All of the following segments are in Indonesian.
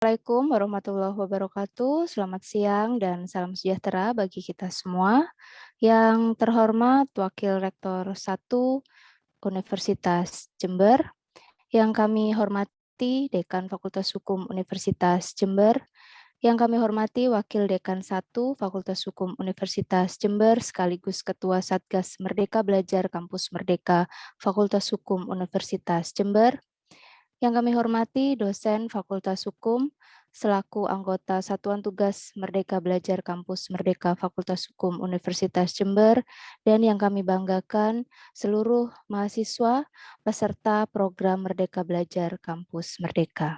Assalamualaikum warahmatullahi wabarakatuh. Selamat siang dan salam sejahtera bagi kita semua. Yang terhormat Wakil Rektor 1 Universitas Jember, yang kami hormati Dekan Fakultas Hukum Universitas Jember, yang kami hormati Wakil Dekan 1 Fakultas Hukum Universitas Jember sekaligus Ketua Satgas Merdeka Belajar Kampus Merdeka Fakultas Hukum Universitas Jember, yang kami hormati dosen Fakultas Hukum selaku anggota Satuan Tugas Merdeka Belajar Kampus Merdeka Fakultas Hukum Universitas Jember, dan yang kami banggakan seluruh mahasiswa peserta program Merdeka Belajar Kampus Merdeka.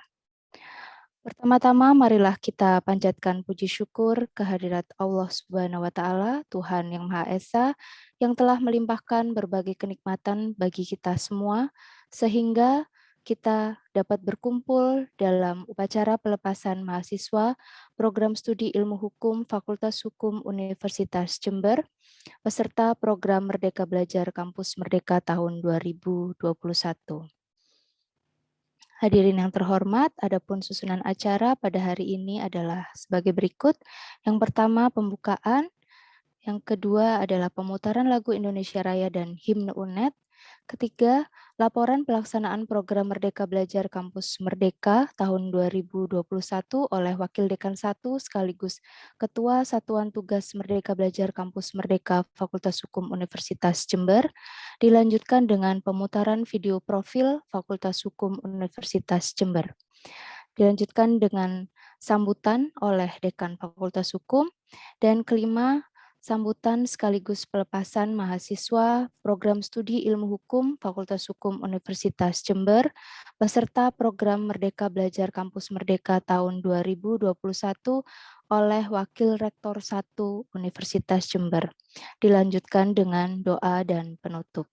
Pertama-tama marilah kita panjatkan puji syukur kehadirat Allah Subhanahu wa taala, Tuhan yang Maha Esa, yang telah melimpahkan berbagai kenikmatan bagi kita semua sehingga kita dapat berkumpul dalam upacara pelepasan mahasiswa program studi ilmu hukum Fakultas Hukum Universitas Jember peserta program Merdeka Belajar Kampus Merdeka tahun 2021. Hadirin yang terhormat, adapun susunan acara pada hari ini adalah sebagai berikut. Yang pertama pembukaan, yang kedua adalah pemutaran lagu Indonesia Raya dan Himne UNED. Ketiga, laporan pelaksanaan program Merdeka Belajar Kampus Merdeka tahun 2021 oleh Wakil Dekan 1 sekaligus Ketua Satuan Tugas Merdeka Belajar Kampus Merdeka Fakultas Hukum Universitas Jember. Dilanjutkan dengan pemutaran video profil Fakultas Hukum Universitas Jember. Dilanjutkan dengan sambutan oleh Dekan Fakultas Hukum. Dan kelima, sambutan sekaligus pelepasan mahasiswa program studi ilmu hukum Fakultas Hukum Universitas Jember beserta program Merdeka Belajar Kampus Merdeka tahun 2021 oleh Wakil Rektor 1 Universitas Jember. Dilanjutkan dengan doa dan penutup.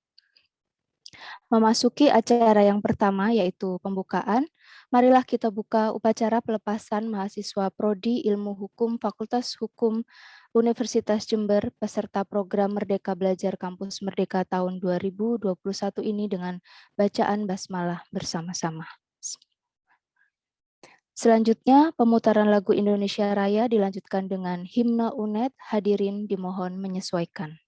Memasuki acara yang pertama yaitu pembukaan, marilah kita buka upacara pelepasan mahasiswa Prodi Ilmu Hukum Fakultas Hukum Universitas Jember peserta program Merdeka Belajar Kampus Merdeka tahun 2021 ini dengan bacaan basmalah bersama-sama. Selanjutnya, pemutaran lagu Indonesia Raya dilanjutkan dengan Himne UNED. Hadirin dimohon menyesuaikan.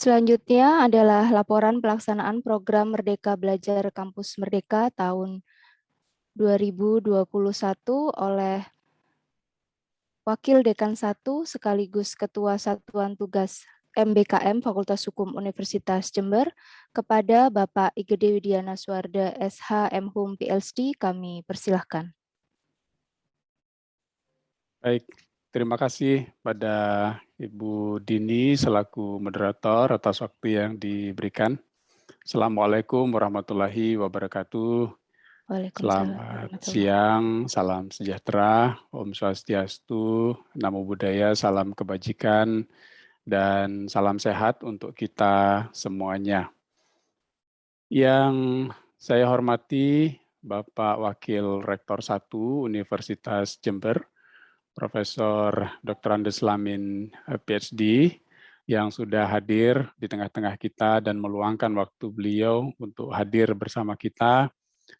Selanjutnya adalah laporan pelaksanaan program Merdeka Belajar Kampus Merdeka tahun 2021 oleh Wakil Dekan 1 sekaligus Ketua Satuan Tugas MBKM Fakultas Hukum Universitas Jember kepada Bapak Igede Widiana Suarda SH MHum PhD, kami persilahkan. Baik, terima kasih pada Ibu Dini selaku moderator atas waktu yang diberikan. Assalamualaikum warahmatullahi wabarakatuh. Waalaikumsalam Selamat warahmatullahi. siang, salam sejahtera, Om Swastiastu, Namo Buddhaya, salam kebajikan, dan salam sehat untuk kita semuanya. Yang saya hormati Bapak Wakil Rektor 1 Universitas Jember, Profesor Dr. Andes Lamin, PhD, yang sudah hadir di tengah-tengah kita dan meluangkan waktu beliau untuk hadir bersama kita.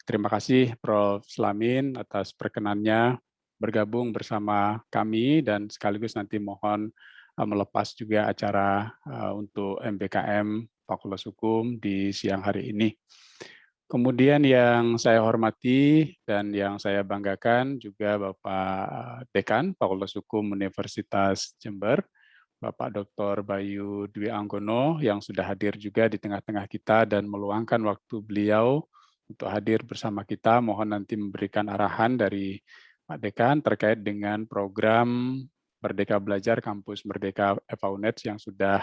Terima kasih Prof. Slamin atas perkenannya bergabung bersama kami dan sekaligus nanti mohon melepas juga acara untuk MBKM Fakultas Hukum di siang hari ini. Kemudian yang saya hormati dan yang saya banggakan juga Bapak Dekan Fakultas Hukum Universitas Jember, Bapak Dr. Bayu Dwi Anggono yang sudah hadir juga di tengah-tengah kita dan meluangkan waktu beliau untuk hadir bersama kita. Mohon nanti memberikan arahan dari Pak Dekan terkait dengan program Merdeka Belajar Kampus Merdeka FAUNET yang sudah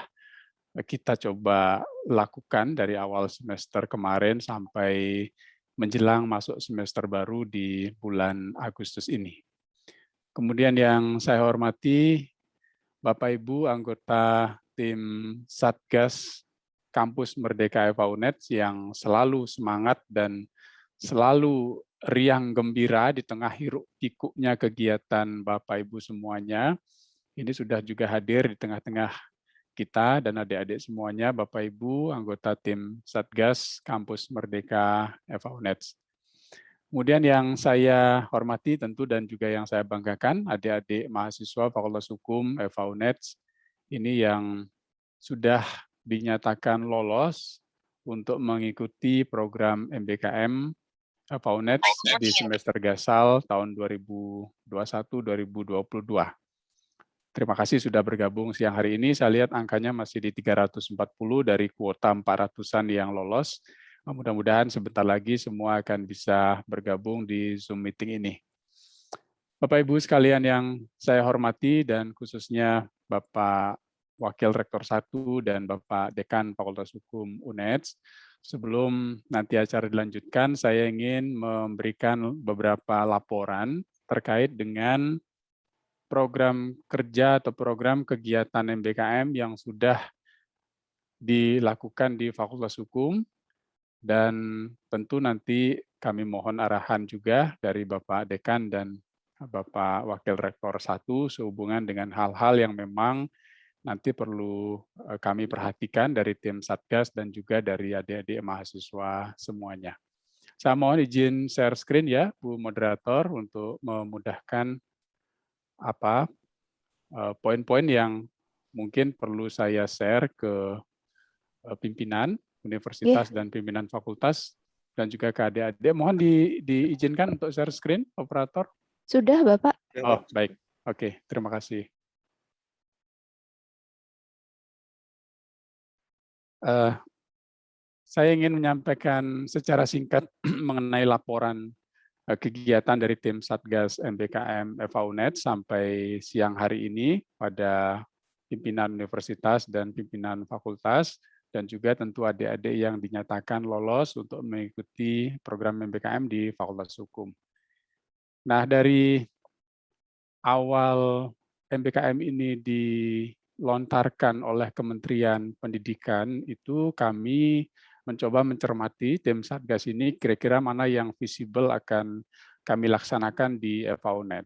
kita coba lakukan dari awal semester kemarin sampai menjelang masuk semester baru di bulan Agustus ini. Kemudian yang saya hormati Bapak Ibu anggota tim Satgas Kampus Merdeka FAUNET yang selalu semangat dan selalu riang gembira di tengah hiruk pikuknya kegiatan Bapak Ibu semuanya. Ini sudah juga hadir di tengah-tengah kita dan adik-adik semuanya, Bapak Ibu, anggota tim Satgas Kampus Merdeka FAUNET. Kemudian yang saya hormati tentu dan juga yang saya banggakan, adik-adik mahasiswa Fakultas Hukum FAUNET, ini yang sudah dinyatakan lolos untuk mengikuti program MBKM FAUNET di semester Gasal tahun 2021-2022. Terima kasih sudah bergabung siang hari ini. Saya lihat angkanya masih di 340 dari kuota 400-an yang lolos. Mudah-mudahan sebentar lagi semua akan bisa bergabung di Zoom meeting ini. Bapak Ibu sekalian yang saya hormati dan khususnya Bapak Wakil Rektor 1 dan Bapak Dekan Fakultas Hukum UNED, sebelum nanti acara dilanjutkan, saya ingin memberikan beberapa laporan terkait dengan program kerja atau program kegiatan MBKM yang sudah dilakukan di Fakultas Hukum, dan tentu nanti kami mohon arahan juga dari Bapak Dekan dan Bapak Wakil Rektor 1 sehubungan dengan hal-hal yang memang nanti perlu kami perhatikan dari tim Satgas dan juga dari adik-adik mahasiswa semuanya. Saya mohon izin share screen ya, Bu Moderator, untuk memudahkan poin-poin yang mungkin perlu saya share ke pimpinan universitas dan pimpinan fakultas dan juga ke adik-adik. Mohon diizinkan untuk share screen, operator. Sudah, Bapak. Oh, baik. Oke, terima kasih. Saya ingin menyampaikan secara singkat mengenai laporan kegiatan dari tim Satgas MBKM FAUNET sampai siang hari ini pada pimpinan universitas dan pimpinan fakultas, dan juga tentu adik-adik yang dinyatakan lolos untuk mengikuti program MBKM di Fakultas Hukum. Nah, dari awal MBKM ini dilontarkan oleh Kementerian Pendidikan, itu kami mencoba mencermati tim Satgas ini kira-kira mana yang visible akan kami laksanakan di FAUNET.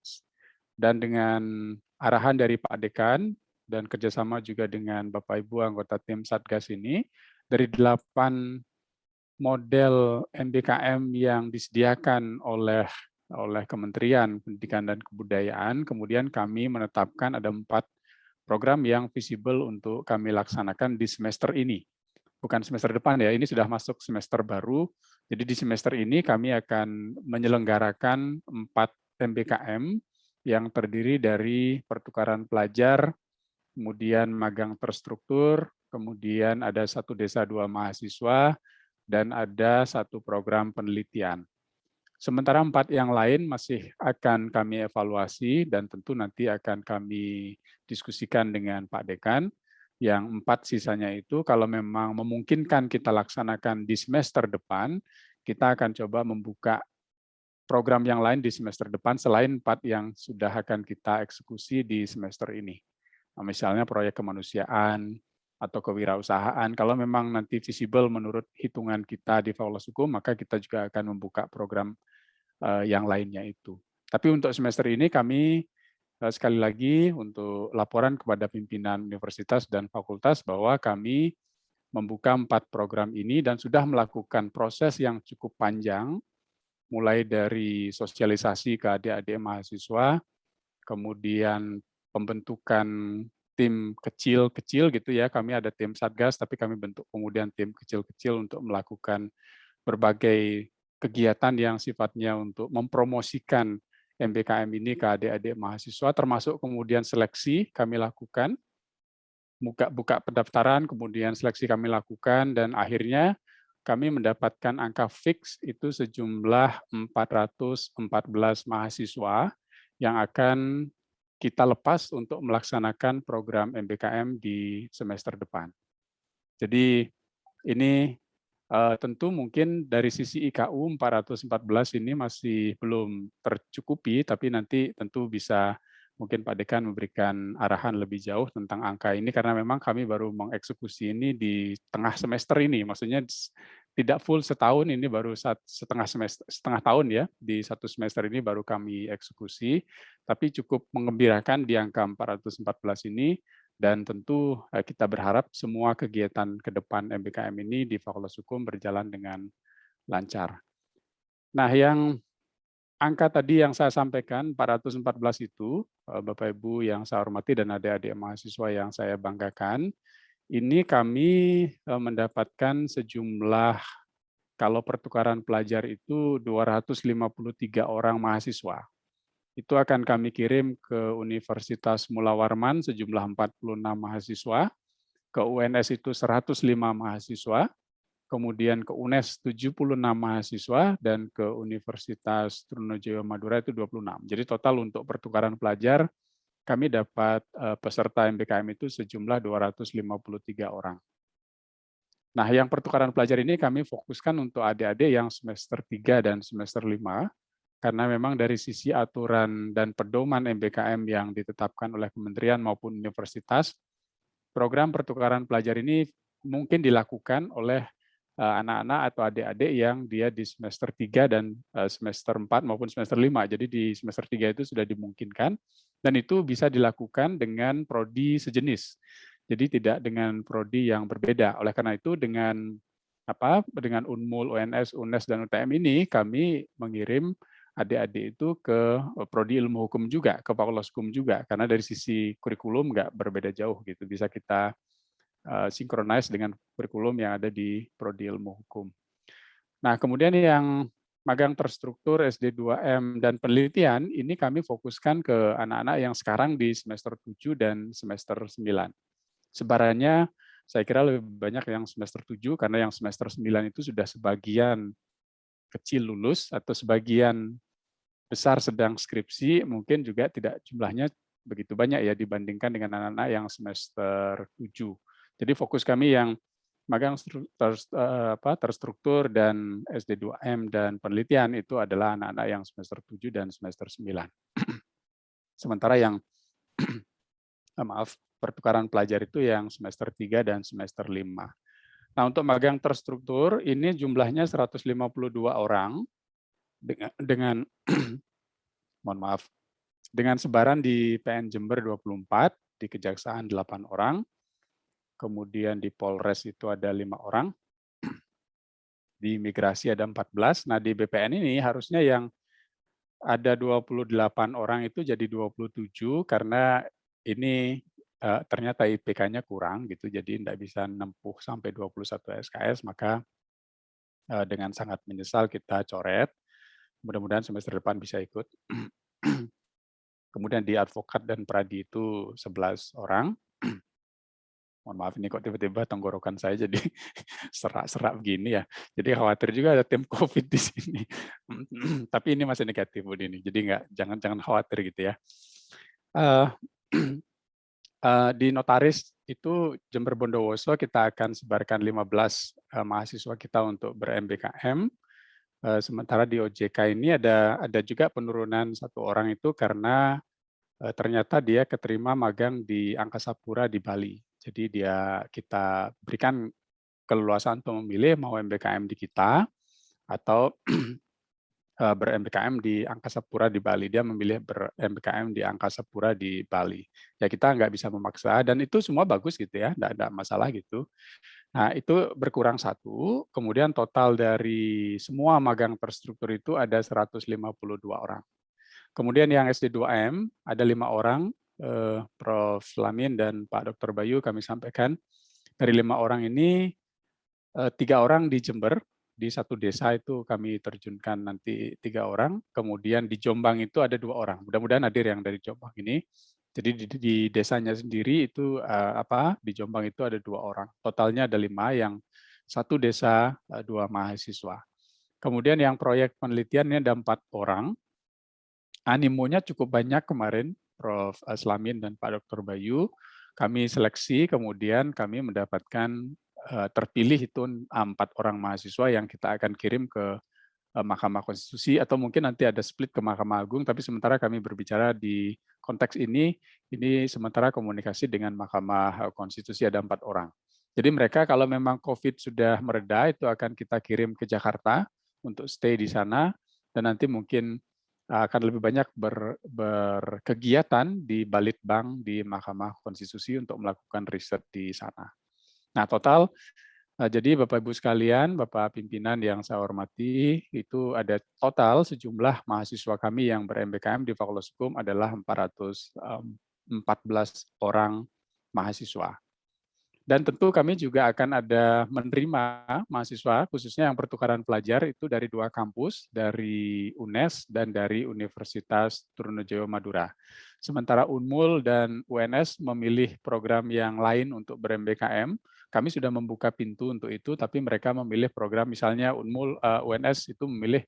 Dan dengan arahan dari Pak Dekan dan kerjasama juga dengan Bapak Ibu anggota tim Satgas ini, dari 8 model MBKM yang disediakan oleh Kementerian Pendidikan dan Kebudayaan, kemudian kami menetapkan ada 4 program yang visible untuk kami laksanakan di semester ini. Bukan semester depan ya, ini sudah masuk semester baru. Jadi di semester ini kami akan menyelenggarakan 4 MBKM yang terdiri dari pertukaran pelajar, kemudian magang terstruktur, kemudian ada 1 desa 2 mahasiswa, dan ada 1 program penelitian. Sementara 4 yang lain masih akan kami evaluasi dan tentu nanti akan kami diskusikan dengan Pak Dekan. Yang 4 sisanya itu kalau memang memungkinkan kita laksanakan di semester depan, kita akan coba membuka program yang lain di semester depan selain 4 yang sudah akan kita eksekusi di semester ini. Nah, misalnya proyek kemanusiaan atau kewirausahaan, kalau memang nanti visible menurut hitungan kita di Fakultas Hukum, maka kita juga akan membuka program yang lainnya itu. Tapi untuk semester ini kami sekali lagi untuk laporan kepada pimpinan universitas dan fakultas bahwa kami membuka 4 program ini dan sudah melakukan proses yang cukup panjang, mulai dari sosialisasi ke adik-adik mahasiswa, kemudian pembentukan tim kecil-kecil gitu ya, kami ada tim satgas, tapi kami bentuk kemudian tim kecil-kecil untuk melakukan berbagai kegiatan yang sifatnya untuk mempromosikan MBKM ini ke adik-adik mahasiswa, termasuk kemudian seleksi kami lakukan, buka pendaftaran, kemudian seleksi kami lakukan, dan akhirnya kami mendapatkan angka fix itu sejumlah 414 mahasiswa yang akan kita lepas untuk melaksanakan program MBKM di semester depan. Jadi ini tentu mungkin dari sisi IKU 414 ini masih belum tercukupi, tapi nanti tentu bisa mungkin Pak Dekan memberikan arahan lebih jauh tentang angka ini karena memang kami baru mengeksekusi ini di tengah semester ini, maksudnya tidak full setahun, ini baru setengah tahun ya, di 1 semester ini baru kami eksekusi, tapi cukup menggembirakan di angka 414 ini, dan tentu kita berharap semua kegiatan ke depan MBKM ini di Fakultas Hukum berjalan dengan lancar. Nah, yang angka tadi yang saya sampaikan, 414 itu, Bapak Ibu yang saya hormati dan adik-adik mahasiswa yang saya banggakan, ini kami mendapatkan sejumlah, kalau pertukaran pelajar itu 253 orang mahasiswa. Itu akan kami kirim ke Universitas Mula Warman sejumlah 46 mahasiswa, ke UNS itu 105 mahasiswa, kemudian ke UNES 76 mahasiswa, dan ke Universitas Trunojoyo Madura itu 26. Jadi total untuk pertukaran pelajar, kami dapat peserta MBKM itu sejumlah 253 orang. Nah, yang pertukaran pelajar ini kami fokuskan untuk adik-adik yang semester 3 dan semester 5, karena memang dari sisi aturan dan pedoman MBKM yang ditetapkan oleh kementerian maupun universitas, program pertukaran pelajar ini mungkin dilakukan oleh anak-anak atau adik-adik yang dia di semester 3 dan semester 4 maupun semester 5. Jadi di semester 3 itu sudah dimungkinkan, dan itu bisa dilakukan dengan prodi sejenis. Jadi tidak dengan prodi yang berbeda. Oleh karena itu dengan Unmul, UNS, UNES, dan UTM ini kami mengirim adik-adik itu ke prodi ilmu hukum juga, ke Fakultas Hukum juga, karena dari sisi kurikulum nggak berbeda jauh gitu, bisa kita synchronize dengan kurikulum yang ada di prodi ilmu hukum. Nah, kemudian yang magang terstruktur SD2M dan penelitian, ini kami fokuskan ke anak-anak yang sekarang di semester 7 dan semester 9. Sebarannya saya kira lebih banyak yang semester 7, karena yang semester 9 itu sudah sebagian kecil lulus, atau sebagian besar sedang skripsi, mungkin juga tidak jumlahnya begitu banyak ya dibandingkan dengan anak-anak yang semester 7. Jadi fokus kami yang magang terstruktur dan SD2M dan penelitian itu adalah anak-anak yang semester 7 dan semester 9. Sementara yang pertukaran pelajar itu yang semester 3 dan semester 5. Nah, untuk magang terstruktur ini jumlahnya 152 orang dengan mohon maaf, dengan sebaran di PN Jember 24, di Kejaksaan 8 orang, kemudian di Polres itu ada 5 orang, di Migrasi ada 14. Nah, di BPN ini harusnya yang ada 28 orang itu jadi 27, karena ini ternyata IPK-nya kurang gitu, jadi tidak bisa nempuh sampai 21 SKS, maka dengan sangat menyesal kita coret. Mudah-mudahan semester depan bisa ikut. Kemudian di advokat dan pradi itu 11 orang. Mohon maaf ini kok tiba-tiba tenggorokan saya jadi serak-serak begini ya. Jadi khawatir juga ada tim COVID di sini. Tapi ini masih negatif Bu Dini, jadi jangan khawatir gitu ya. Eh, di notaris itu Jember Bondowoso kita akan sebarkan 15 mahasiswa kita untuk ber-MBKM. Sementara di OJK ini ada juga penurunan 1 orang itu karena ternyata dia keterima magang di Angkasa Pura di Bali. Jadi kita berikan keleluasaan untuk memilih mau MBKM di kita atau ber-MBKM di Angkasa Pura di Bali. Dia memilih ber-MBKM di Angkasa Pura di Bali. Ya kita nggak bisa memaksa dan itu semua bagus gitu ya, nggak ada masalah gitu. Nah itu berkurang 1, kemudian total dari semua magang terstruktur itu ada 152 orang. Kemudian yang SD2M ada 5 orang, Prof. Lamin dan Pak Dr. Bayu kami sampaikan. Dari 5 orang ini 3 orang di Jember, di satu desa itu kami terjunkan nanti 3 orang. Kemudian di Jombang itu ada 2 orang. Mudah-mudahan hadir yang dari Jombang ini. Jadi di desanya sendiri itu di Jombang itu ada 2 orang. Totalnya ada 5 yang satu desa 2 mahasiswa. Kemudian yang proyek penelitiannya ada 4 orang. Animonya cukup banyak kemarin, Prof. Slamin dan Pak Dr. Bayu. Kami seleksi, kemudian kami mendapatkan terpilih itu 4 orang mahasiswa yang kita akan kirim ke Mahkamah Konstitusi atau mungkin nanti ada split ke Mahkamah Agung, tapi sementara kami berbicara di konteks ini sementara komunikasi dengan Mahkamah Konstitusi ada 4 orang. Jadi mereka kalau memang COVID sudah mereda itu akan kita kirim ke Jakarta untuk stay di sana dan nanti mungkin akan lebih banyak berkegiatan di Balitbang di Mahkamah Konstitusi untuk melakukan riset di sana. Nah, total jadi Bapak Ibu sekalian, Bapak pimpinan yang saya hormati, itu ada total sejumlah mahasiswa kami yang ber-MBKM di Fakultas Hukum adalah 414 orang mahasiswa. Dan tentu kami juga akan ada menerima mahasiswa, khususnya yang pertukaran pelajar itu dari 2 kampus, dari UNES dan dari Universitas Trunojoyo Madura. Sementara Unmul dan UNS memilih program yang lain untuk ber-MBKM, kami sudah membuka pintu untuk itu, tapi mereka memilih program misalnya UNS itu memilih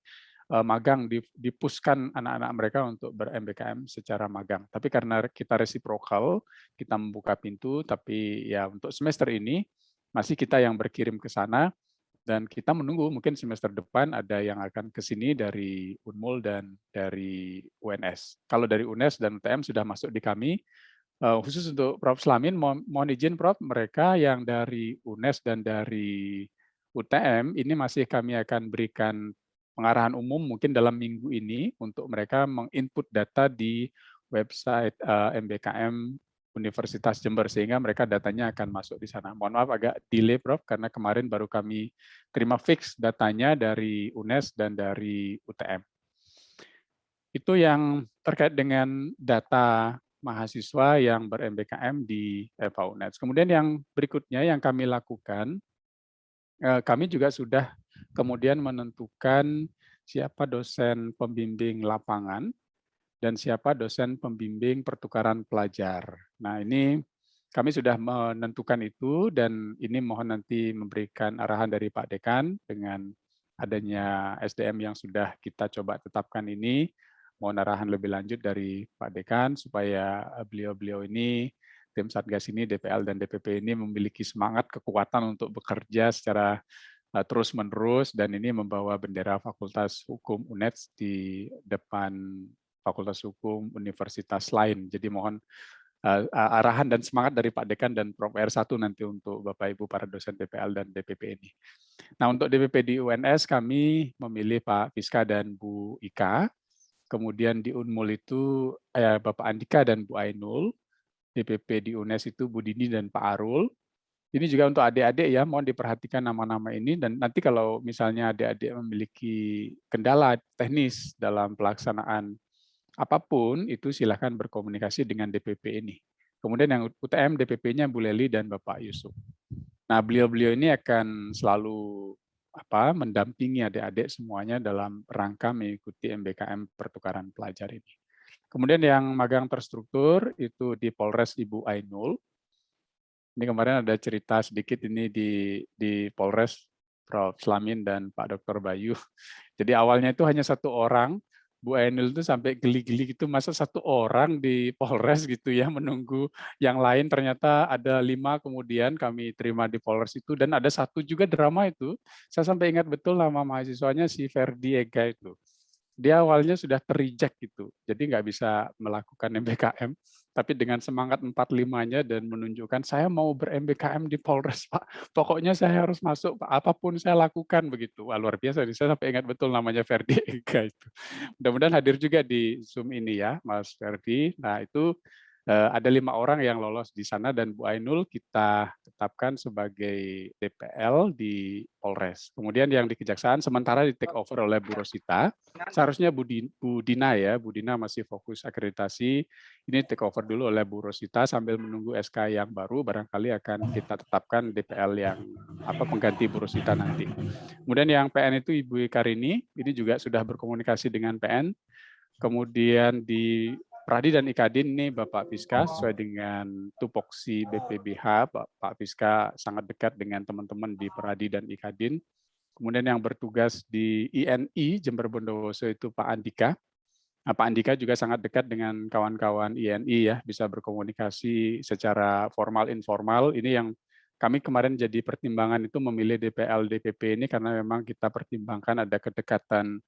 magang, dipuskan anak-anak mereka untuk ber-MBKM secara magang. Tapi karena kita resiprokal, kita membuka pintu, tapi ya untuk semester ini masih kita yang berkirim ke sana dan kita menunggu mungkin semester depan ada yang akan ke sini dari Unmul dan dari UNS. Kalau dari UNES dan UTM sudah masuk di kami, khusus untuk Prof. Slamin, mohon izin Prof, mereka yang dari UNES dan dari UTM ini masih kami akan berikan pengarahan umum mungkin dalam minggu ini untuk mereka menginput data di website MBKM Universitas Jember sehingga mereka datanya akan masuk di sana. Mohon maaf agak delay Prof karena kemarin baru kami terima fix datanya dari UNES dan dari UTM. Itu yang terkait dengan data mahasiswa yang ber-MBKM di FAUNES. Kemudian yang berikutnya yang kami lakukan, kami juga sudah kemudian menentukan siapa dosen pembimbing lapangan dan siapa dosen pembimbing pertukaran pelajar. Nah ini kami sudah menentukan itu dan ini mohon nanti memberikan arahan dari Pak Dekan dengan adanya SDM yang sudah kita coba tetapkan ini, mohon arahan lebih lanjut dari Pak Dekan supaya beliau-beliau ini, tim Satgas ini, DPL dan DPP ini memiliki semangat, kekuatan untuk bekerja secara terus-menerus dan ini membawa bendera Fakultas Hukum UNED di depan Fakultas Hukum universitas lain. Jadi mohon arahan dan semangat dari Pak Dekan dan Prof. R1 nanti untuk Bapak Ibu para dosen DPL dan DPP ini. Nah untuk DPP di UNS kami memilih Pak Fiska dan Bu Ika. Kemudian di Unmul itu Bapak Andika dan Bu Ainul. DPP di UNES itu Bu Dini dan Pak Arul. Ini juga untuk adik-adik ya, mohon diperhatikan nama-nama ini dan nanti kalau misalnya adik-adik memiliki kendala teknis dalam pelaksanaan apapun itu silakan berkomunikasi dengan DPP ini. Kemudian yang UTM DPP-nya Bu Leli dan Bapak Yusuf. Nah, beliau-beliau ini akan selalu mendampingi adik-adik semuanya dalam rangka mengikuti MBKM pertukaran pelajar ini. Kemudian yang magang terstruktur itu di Polres Ibu Ainul. Ini kemarin ada cerita sedikit ini di Polres, Prof. Slamin dan Pak Dr. Bayu. Jadi awalnya itu hanya satu orang, Bu Ainul itu sampai geli-geli gitu, masa satu orang di Polres gitu ya, menunggu yang lain. Ternyata ada 5 kemudian kami terima di Polres itu, dan ada satu juga drama itu, saya sampai ingat betul nama mahasiswanya si Ferdi Ega itu. Dia awalnya sudah ter-reject gitu, jadi nggak bisa melakukan MBKM, tapi dengan semangat 4-5-nya dan menunjukkan saya mau ber-MBKM di Polres, Pak. Pokoknya saya harus masuk, Pak. Apapun saya lakukan begitu. Wah, luar biasa. Saya sampai ingat betul namanya Ferdi Ega itu. Mudah-mudahan hadir juga di Zoom ini ya, Mas Ferdi. Nah, itu ada 5 orang yang lolos di sana dan Bu Ainul kita tetapkan sebagai DPL di Polres. Kemudian yang di Kejaksaan sementara di take over oleh Bu Rosita. Seharusnya Bu Dina ya, Bu Dina masih fokus akreditasi. Ini take over dulu oleh Bu Rosita sambil menunggu SK yang baru, barangkali akan kita tetapkan DPL yang pengganti Bu Rosita nanti. Kemudian yang PN itu Ibu Karini, ini juga sudah berkomunikasi dengan PN. Kemudian di Pradi dan Ikadin ini Bapak Fiska sesuai dengan tupoksi BPBH, Pak Fiska sangat dekat dengan teman-teman di Pradi dan Ikadin. Kemudian yang bertugas di INI Jember Bondowoso itu Pak Andika. Nah, Pak Andika juga sangat dekat dengan kawan-kawan INI ya, bisa berkomunikasi secara formal informal. Ini yang kami kemarin jadi pertimbangan itu memilih DPL DPP ini karena memang kita pertimbangkan ada kedekatan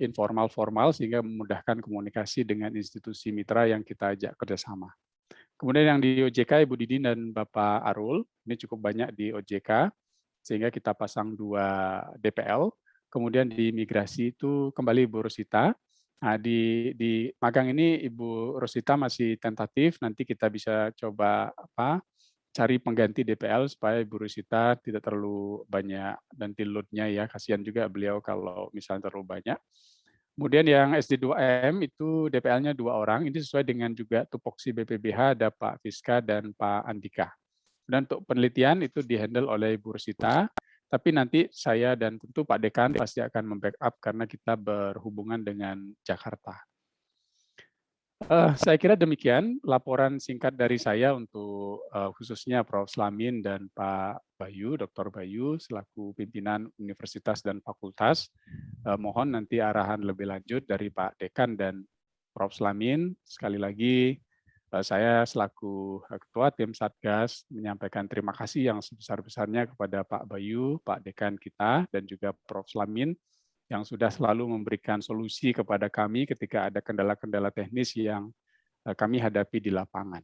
informal formal sehingga memudahkan komunikasi dengan institusi mitra yang kita ajak kerjasama. Kemudian yang di OJK Ibu Didin dan Bapak Arul, ini cukup banyak di OJK sehingga kita pasang 2 DPL. Kemudian di migrasi itu kembali Ibu Rosita. Nah, di magang ini Ibu Rosita masih tentatif, nanti kita bisa coba cari pengganti DPL supaya Ibu Rosita tidak terlalu banyak nanti load-nya ya, kasihan juga beliau kalau misalnya terlalu banyak. Kemudian yang SD2M itu DPL-nya 2 orang, ini sesuai dengan juga tupoksi BPBH, ada Pak Fiska dan Pak Andika. Dan untuk penelitian itu dihandle oleh Ibu Rosita, tapi nanti saya dan tentu Pak Dekan pasti akan membackup karena kita berhubungan dengan Jakarta. Saya kira demikian laporan singkat dari saya untuk khususnya Prof. Slamin dan Pak Bayu, Dr. Bayu selaku pimpinan universitas dan fakultas. Mohon nanti arahan lebih lanjut dari Pak Dekan dan Prof. Slamin. Sekali lagi saya selaku Ketua Tim Satgas menyampaikan terima kasih yang sebesar-besarnya kepada Pak Bayu, Pak Dekan kita, dan juga Prof. Slamin yang sudah selalu memberikan solusi kepada kami ketika ada kendala-kendala teknis yang kami hadapi di lapangan.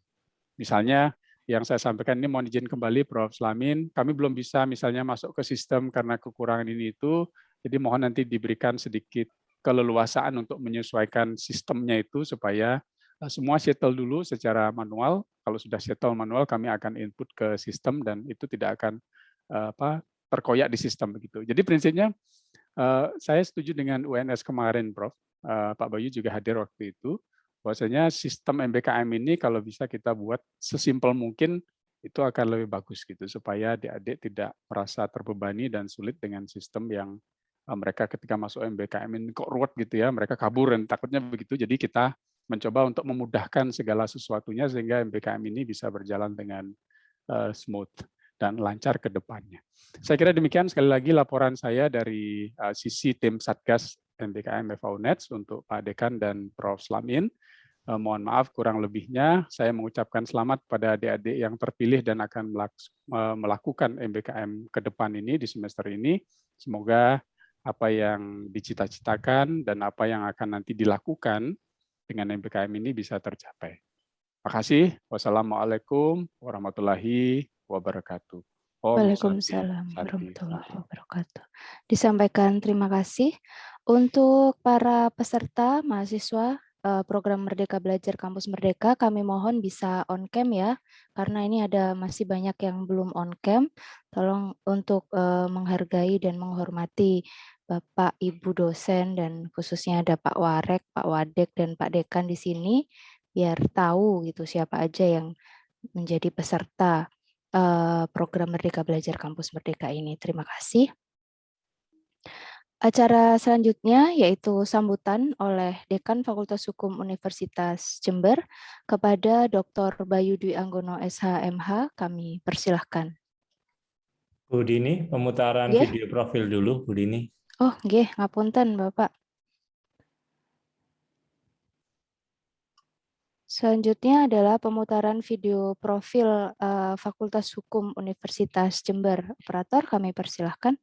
Misalnya yang saya sampaikan ini mohon izin kembali Prof. Slamin, kami belum bisa misalnya masuk ke sistem karena kekurangan ini itu, jadi mohon nanti diberikan sedikit keleluasaan untuk menyesuaikan sistemnya itu supaya semua settle dulu secara manual. Kalau sudah settle manual, kami akan input ke sistem dan itu tidak akan terkoyak di sistem begitu. Jadi prinsipnya saya setuju dengan UNS kemarin, Prof. Pak Bayu juga hadir waktu itu. Bahwasanya sistem MBKM ini kalau bisa kita buat sesimpel mungkin itu akan lebih bagus gitu supaya adik-adik tidak merasa terbebani dan sulit dengan sistem yang mereka ketika masuk MBKM ini kok ruwet gitu ya, mereka kabur dan takutnya begitu. Jadi kita mencoba untuk memudahkan segala sesuatunya sehingga MBKM ini bisa berjalan dengan smooth dan lancar ke depannya. Saya kira demikian sekali lagi laporan saya dari sisi tim Satgas MBKM FAUNETS untuk Pak Dekan dan Prof. Slamin. Mohon maaf kurang lebihnya, saya mengucapkan selamat pada adik-adik yang terpilih dan akan melakukan MBKM ke depan ini di semester ini. Semoga apa yang dicita-citakan dan apa yang akan nanti dilakukan dengan MBKM ini bisa tercapai. Terima kasih. Wassalamualaikum warahmatullahi wabarakatuh. Waalaikumsalam warahmatullahi wabarakatuh. Disampaikan terima kasih untuk para peserta mahasiswa program Merdeka Belajar Kampus Merdeka. Kami mohon bisa on cam ya, karena ini masih banyak yang belum on cam. Tolong untuk menghargai dan menghormati Bapak, Ibu dosen dan khususnya ada Pak Warek, Pak Wadek dan Pak Dekan di sini. biar tahu gitu siapa aja yang menjadi peserta program Merdeka Belajar Kampus Merdeka ini. Terima kasih. Acara selanjutnya yaitu sambutan oleh Dekan Fakultas Hukum Universitas Jember kepada Dr. Bayu Dwi Anggono SH.MH. Kami persilahkan. Bu Dini, pemutaran video profil dulu, Bu Dini. Oh, nggih, ngapunten, Bapak. Selanjutnya adalah pemutaran video profil Fakultas Hukum Universitas Jember. Operator, kami persilahkan.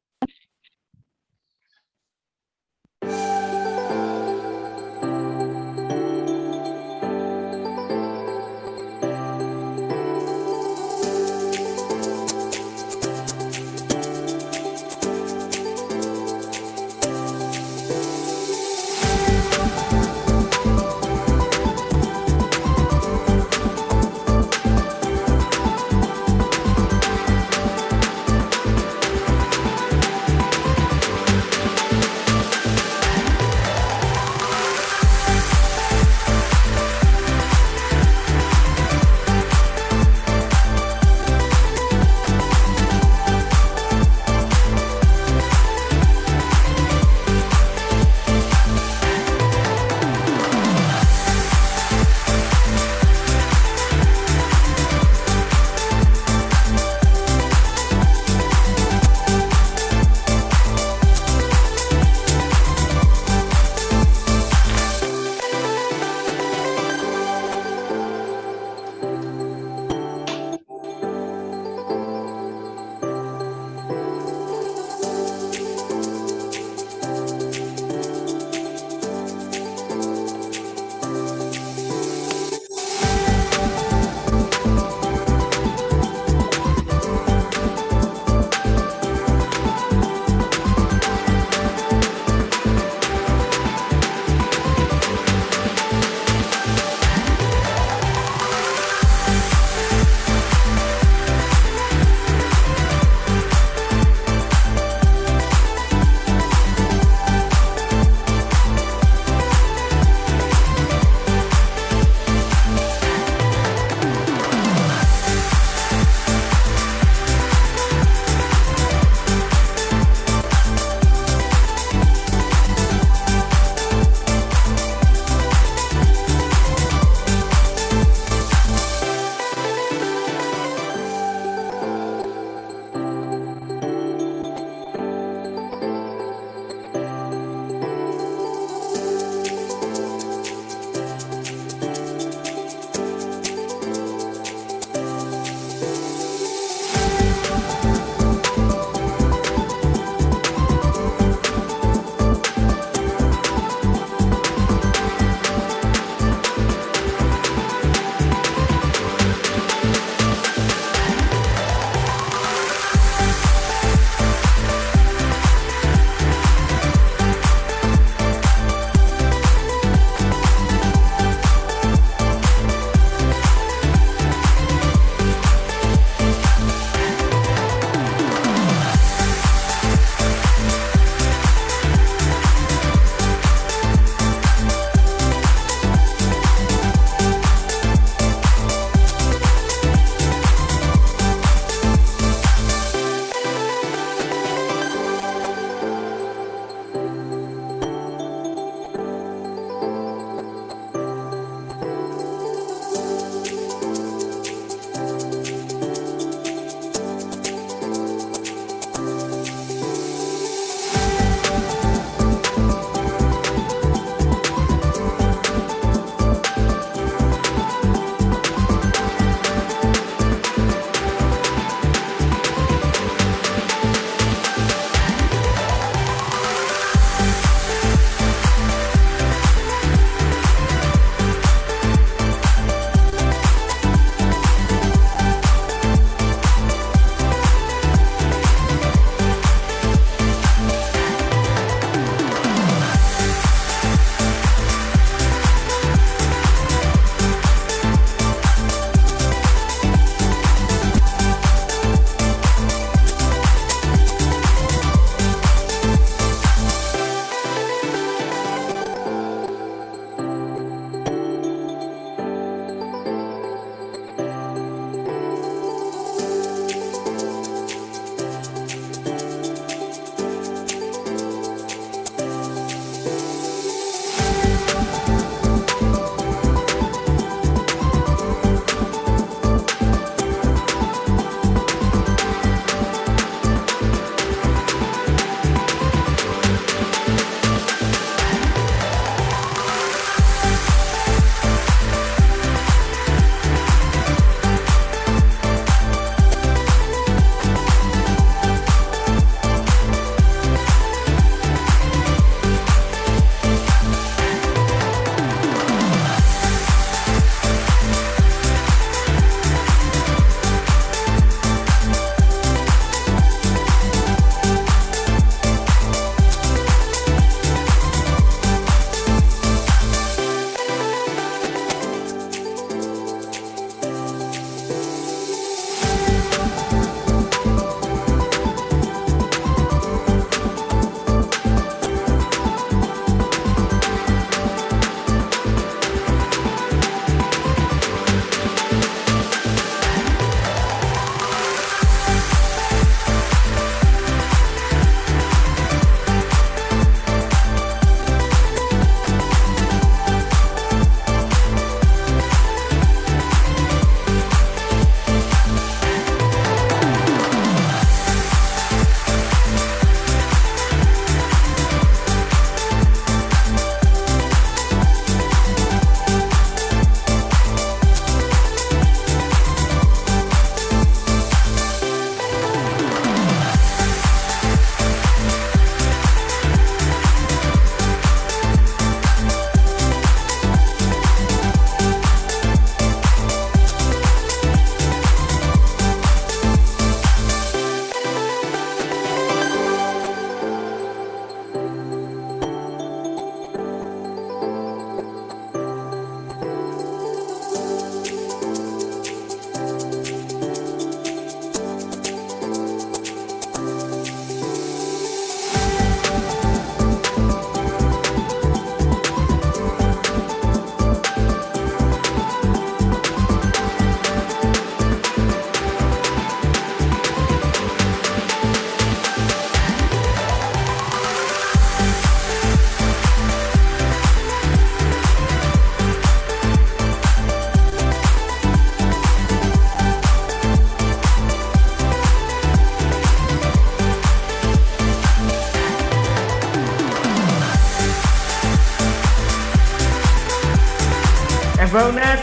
FAUNET.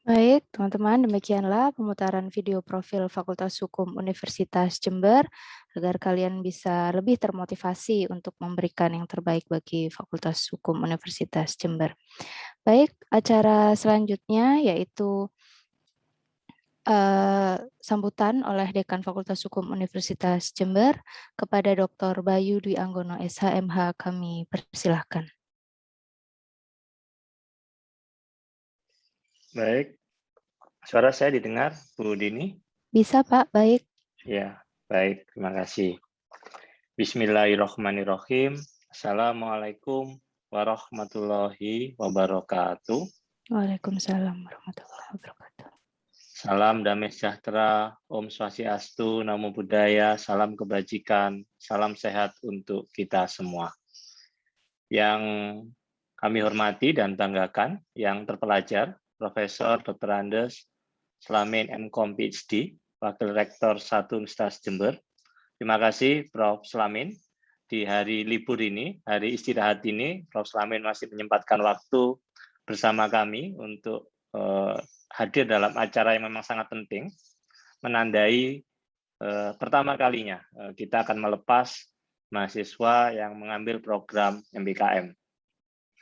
Baik, teman-teman, demikianlah pemutaran video profil Fakultas Hukum Universitas Jember agar kalian bisa lebih termotivasi untuk memberikan yang terbaik bagi Fakultas Hukum Universitas Jember. Baik, acara selanjutnya yaitu sambutan oleh Dekan Fakultas Hukum Universitas Jember kepada Dr. Bayu Dwi Anggono SHMH, kami persilahkan. Baik, suara saya didengar, Bu Dini? Bisa, Pak, baik. Ya, baik, terima kasih. Bismillahirrahmanirrahim. Assalamualaikum warahmatullahi wabarakatuh. Waalaikumsalam warahmatullahi wabarakatuh. Salam damai sejahtera, Om Swastiastu, Namo Buddhaya, salam kebajikan, salam sehat untuk kita semua. Yang kami hormati dan banggakan, yang terpelajar, Profesor Dr. Andes Slamin MCom PhD, Wakil Rektor 1 Universitas Jember. Terima kasih Prof. Slamin. Di hari libur ini, hari istirahat ini, Prof. Slamin masih menyempatkan waktu bersama kami untuk hadir dalam acara yang memang sangat penting, menandai pertama kalinya kita akan melepas mahasiswa yang mengambil program MBKM.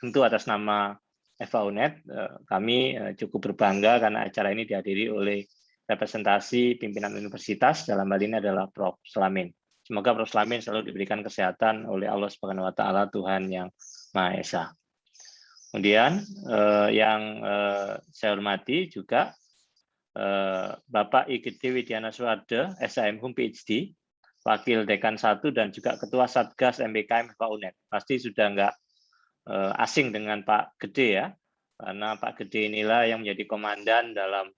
Tentu atas nama FAUNET, kami cukup berbangga karena acara ini dihadiri oleh representasi pimpinan universitas, dalam hal ini adalah Prof. Slamin. Semoga Prof. Slamin selalu diberikan kesehatan oleh Allah Subhanahu wa Ta'ala, Tuhan yang Maha Esa. Kemudian yang saya hormati juga Bapak IGD Widiana Suwarde, SHM Hum PhD, Wakil Dekan 1 dan juga Ketua Satgas MBKM FAUNET. Pasti sudah enggak asing dengan Pak Gede ya, karena Pak Gede inilah yang menjadi komandan dalam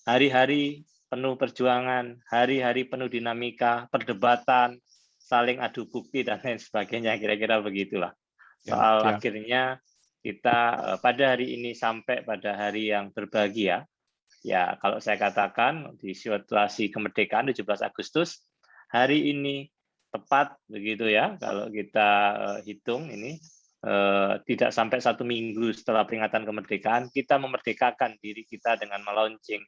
hari-hari penuh perjuangan, hari-hari penuh dinamika, perdebatan, saling adu bukti dan lain sebagainya, kira-kira begitulah. Soal akhirnya kita pada hari ini sampai pada hari yang berbahagia. Ya, kalau saya katakan di situasi kemerdekaan 17 Agustus, hari ini tepat begitu ya, kalau kita hitung ini, tidak sampai 1 minggu setelah peringatan kemerdekaan, kita memerdekakan diri kita dengan melaunching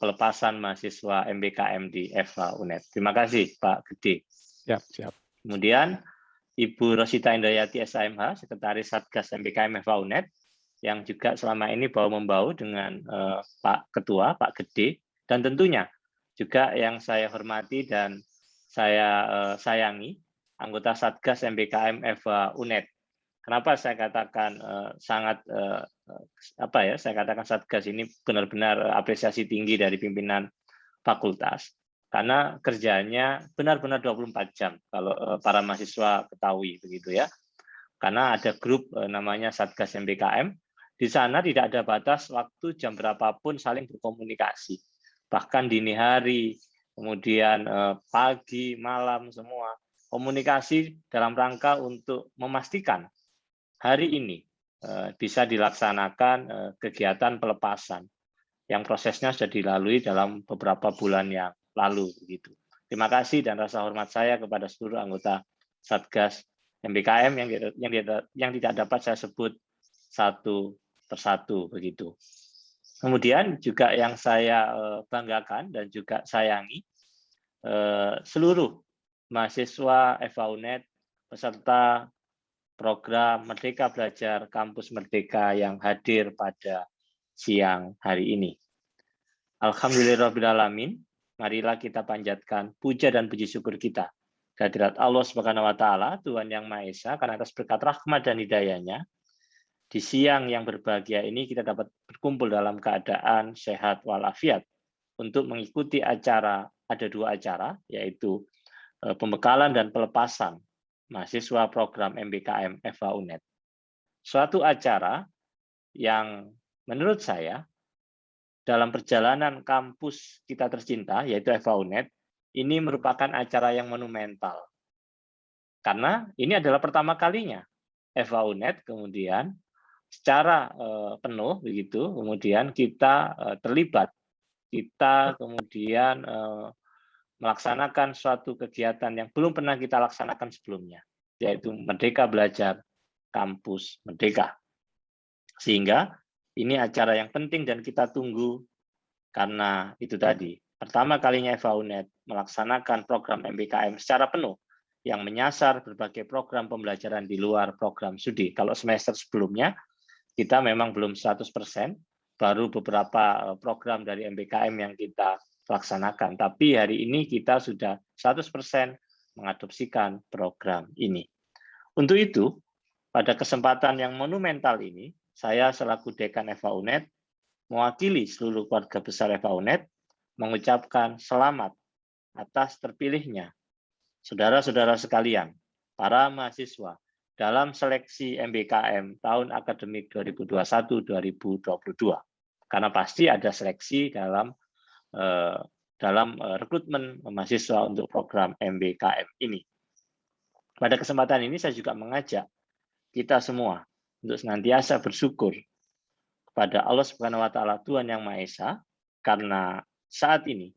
pelepasan mahasiswa MBKM di FAUNET. Terima kasih Pak Gede. Siap. Kemudian Ibu Rosita Indrayati SHMH, Sekretaris Satgas MBKM FAUNET, yang juga selama ini bahu-membahu dengan Pak Ketua, Pak Gede, dan tentunya juga yang saya hormati dan saya sayangi, anggota Satgas MBKM FAUNET. Kenapa saya katakan saya katakan Satgas ini benar-benar apresiasi tinggi dari pimpinan fakultas, karena kerjanya benar-benar 24 jam kalau para mahasiswa ketahui begitu ya. Karena ada grup namanya Satgas MBKM, di sana tidak ada batas waktu, jam berapapun saling berkomunikasi. Bahkan dini hari, kemudian pagi, malam, semua komunikasi dalam rangka untuk memastikan hari ini bisa dilaksanakan kegiatan pelepasan yang prosesnya sudah dilalui dalam beberapa bulan yang lalu begitu. Terima kasih dan rasa hormat saya kepada seluruh anggota Satgas MBKM yang tidak dapat saya sebut satu persatu begitu. Kemudian juga yang saya banggakan dan juga sayangi, seluruh mahasiswa FAUNET peserta program Merdeka Belajar Kampus Merdeka yang hadir pada siang hari ini. Alhamdulillahirrahmanirrahim, marilah kita panjatkan puja dan puji syukur kita kehadirat Allah Subhanahu wa Ta'ala, Tuhan yang Maha Esa, karena atas berkat rahmat dan hidayahnya, di siang yang berbahagia ini kita dapat berkumpul dalam keadaan sehat walafiat untuk mengikuti acara, ada 2 acara, yaitu pembekalan dan pelepasan mahasiswa program MBKM FAUNET. Suatu acara yang menurut saya dalam perjalanan kampus kita tercinta, yaitu FAUNET, ini merupakan acara yang monumental. Karena ini adalah pertama kalinya FAUNET kemudian secara penuh begitu, kemudian kita terlibat, kita kemudian melaksanakan suatu kegiatan yang belum pernah kita laksanakan sebelumnya, yaitu Merdeka Belajar Kampus Merdeka. Sehingga ini acara yang penting dan kita tunggu karena itu tadi, pertama kalinya FA-UNED melaksanakan program MBKM secara penuh yang menyasar berbagai program pembelajaran di luar program studi. Kalau semester sebelumnya kita memang belum 100%, baru beberapa program dari MBKM yang kita laksanakan. Tapi hari ini kita sudah 100% mengadopsikan program ini. Untuk itu, pada kesempatan yang monumental ini, saya selaku Dekan FA-UNED mewakili seluruh keluarga besar FA-UNED mengucapkan selamat atas terpilihnya saudara-saudara sekalian, para mahasiswa dalam seleksi MBKM tahun akademik 2021-2022. Karena pasti ada seleksi dalam rekrutmen mahasiswa untuk program MBKM ini. Pada kesempatan ini saya juga mengajak kita semua untuk senantiasa bersyukur kepada Allah Subhanahu wa taala Tuhan Yang Maha Esa, karena saat ini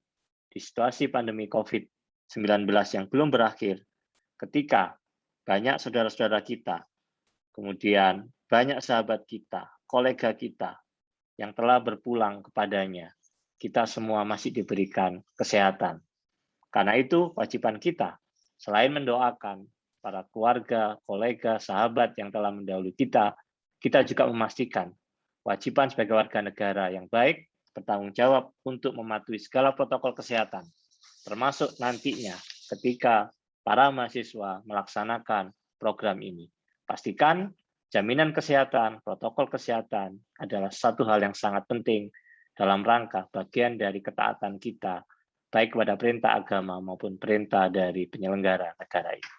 di situasi pandemi COVID-19 yang belum berakhir, ketika banyak saudara-saudara kita, kemudian banyak sahabat kita, kolega kita yang telah berpulang kepadanya, kita semua masih diberikan kesehatan. Karena itu kewajiban kita, selain mendoakan para keluarga, kolega, sahabat yang telah mendahului kita juga memastikan kewajiban sebagai warga negara yang baik, bertanggung jawab untuk mematuhi segala protokol kesehatan, termasuk nantinya ketika para mahasiswa melaksanakan program ini. Pastikan jaminan kesehatan, protokol kesehatan adalah satu hal yang sangat penting dalam rangka bagian dari ketaatan kita, baik kepada perintah agama maupun perintah dari penyelenggara negara ini.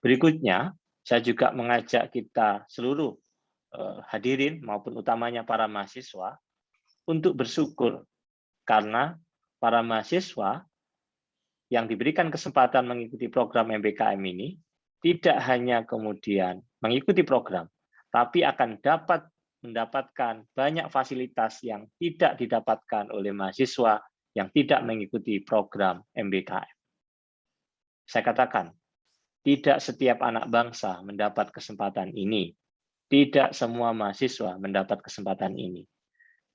Berikutnya, saya juga mengajak kita seluruh hadirin maupun utamanya para mahasiswa untuk bersyukur karena para mahasiswa yang diberikan kesempatan mengikuti program MBKM ini tidak hanya kemudian mengikuti program, tapi akan dapat mendapatkan banyak fasilitas yang tidak didapatkan oleh mahasiswa yang tidak mengikuti program MBKM. Saya katakan, tidak setiap anak bangsa mendapat kesempatan ini. Tidak semua mahasiswa mendapat kesempatan ini.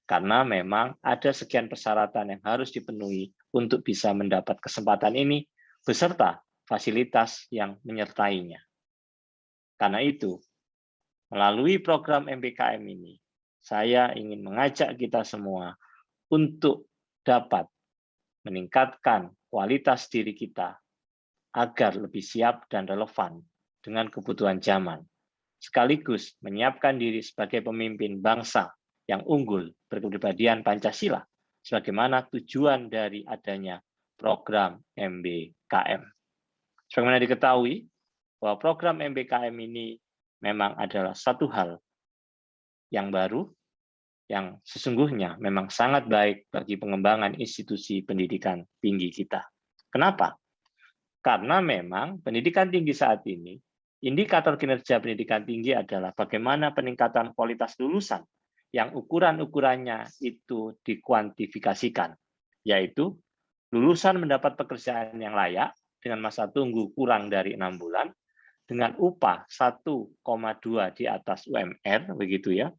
Karena memang ada sekian persyaratan yang harus dipenuhi untuk bisa mendapat kesempatan ini, beserta fasilitas yang menyertainya. Karena itu, melalui program MBKM ini, saya ingin mengajak kita semua untuk dapat meningkatkan kualitas diri kita agar lebih siap dan relevan dengan kebutuhan zaman, sekaligus menyiapkan diri sebagai pemimpin bangsa yang unggul berkepribadian Pancasila, sebagaimana tujuan dari adanya program MBKM. Sebagaimana diketahui, bahwa program MBKM ini memang adalah satu hal yang baru, yang sesungguhnya memang sangat baik bagi pengembangan institusi pendidikan tinggi kita. Kenapa? Karena memang pendidikan tinggi saat ini, indikator kinerja pendidikan tinggi adalah bagaimana peningkatan kualitas lulusan yang ukuran-ukurannya itu dikuantifikasikan, yaitu lulusan mendapat pekerjaan yang layak dengan masa tunggu kurang dari 6 bulan, dengan upah 1,2 di atas UMR, begitu ya,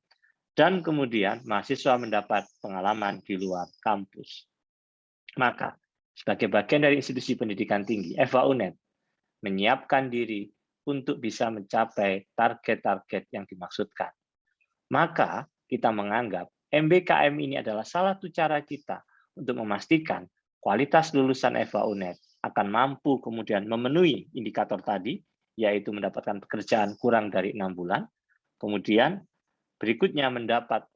dan kemudian mahasiswa mendapat pengalaman di luar kampus. Maka, sebagai bagian dari institusi pendidikan tinggi, FA-UNED menyiapkan diri untuk bisa mencapai target-target yang dimaksudkan. Maka, kita menganggap MBKM ini adalah salah satu cara kita untuk memastikan kualitas lulusan FA-UNED akan mampu kemudian memenuhi indikator tadi, yaitu mendapatkan pekerjaan kurang dari 6 bulan, kemudian berikutnya mendapat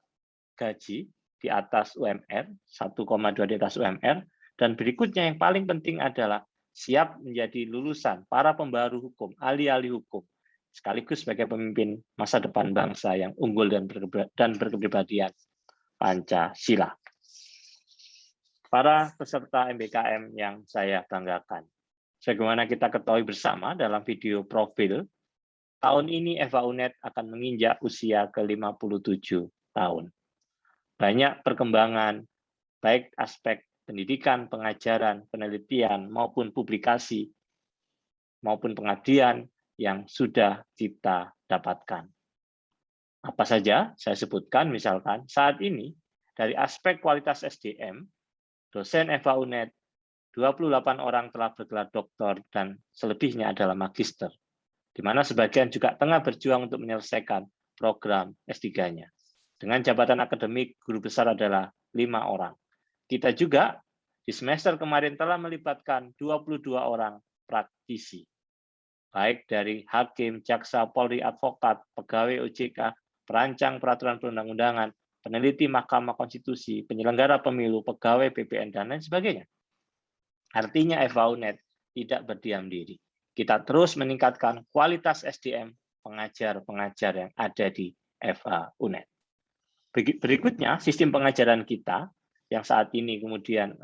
gaji di atas UMR, 1,2 di atas UMR, dan berikutnya yang paling penting adalah siap menjadi lulusan para pembaru hukum, ahli-ahli hukum, sekaligus sebagai pemimpin masa depan bangsa yang unggul dan berkepribadian Pancasila. Para peserta MBKM yang saya banggakan, sebagaimana kita ketahui bersama dalam video profil tahun ini FH UNED akan menginjak usia ke-57 tahun. Banyak perkembangan, baik aspek pendidikan, pengajaran, penelitian, maupun publikasi, maupun pengabdian yang sudah kita dapatkan. Apa saja saya sebutkan, misalkan saat ini dari aspek kualitas SDM, dosen FH UNED 28 orang telah bergelar doktor dan selebihnya adalah magister, di mana sebagian juga tengah berjuang untuk menyelesaikan program S3-nya. Dengan jabatan akademik, guru besar adalah 5 orang. Kita juga di semester kemarin telah melibatkan 22 orang praktisi, baik dari hakim, jaksa, polri, advokat, pegawai OJK, perancang peraturan perundang-undangan, peneliti Mahkamah Konstitusi, penyelenggara pemilu, pegawai BPN, dan lain sebagainya. Artinya FH UNED tidak berdiam diri. Kita terus meningkatkan kualitas SDM pengajar-pengajar yang ada di FH UNED. Berikutnya, sistem pengajaran kita yang saat ini kemudian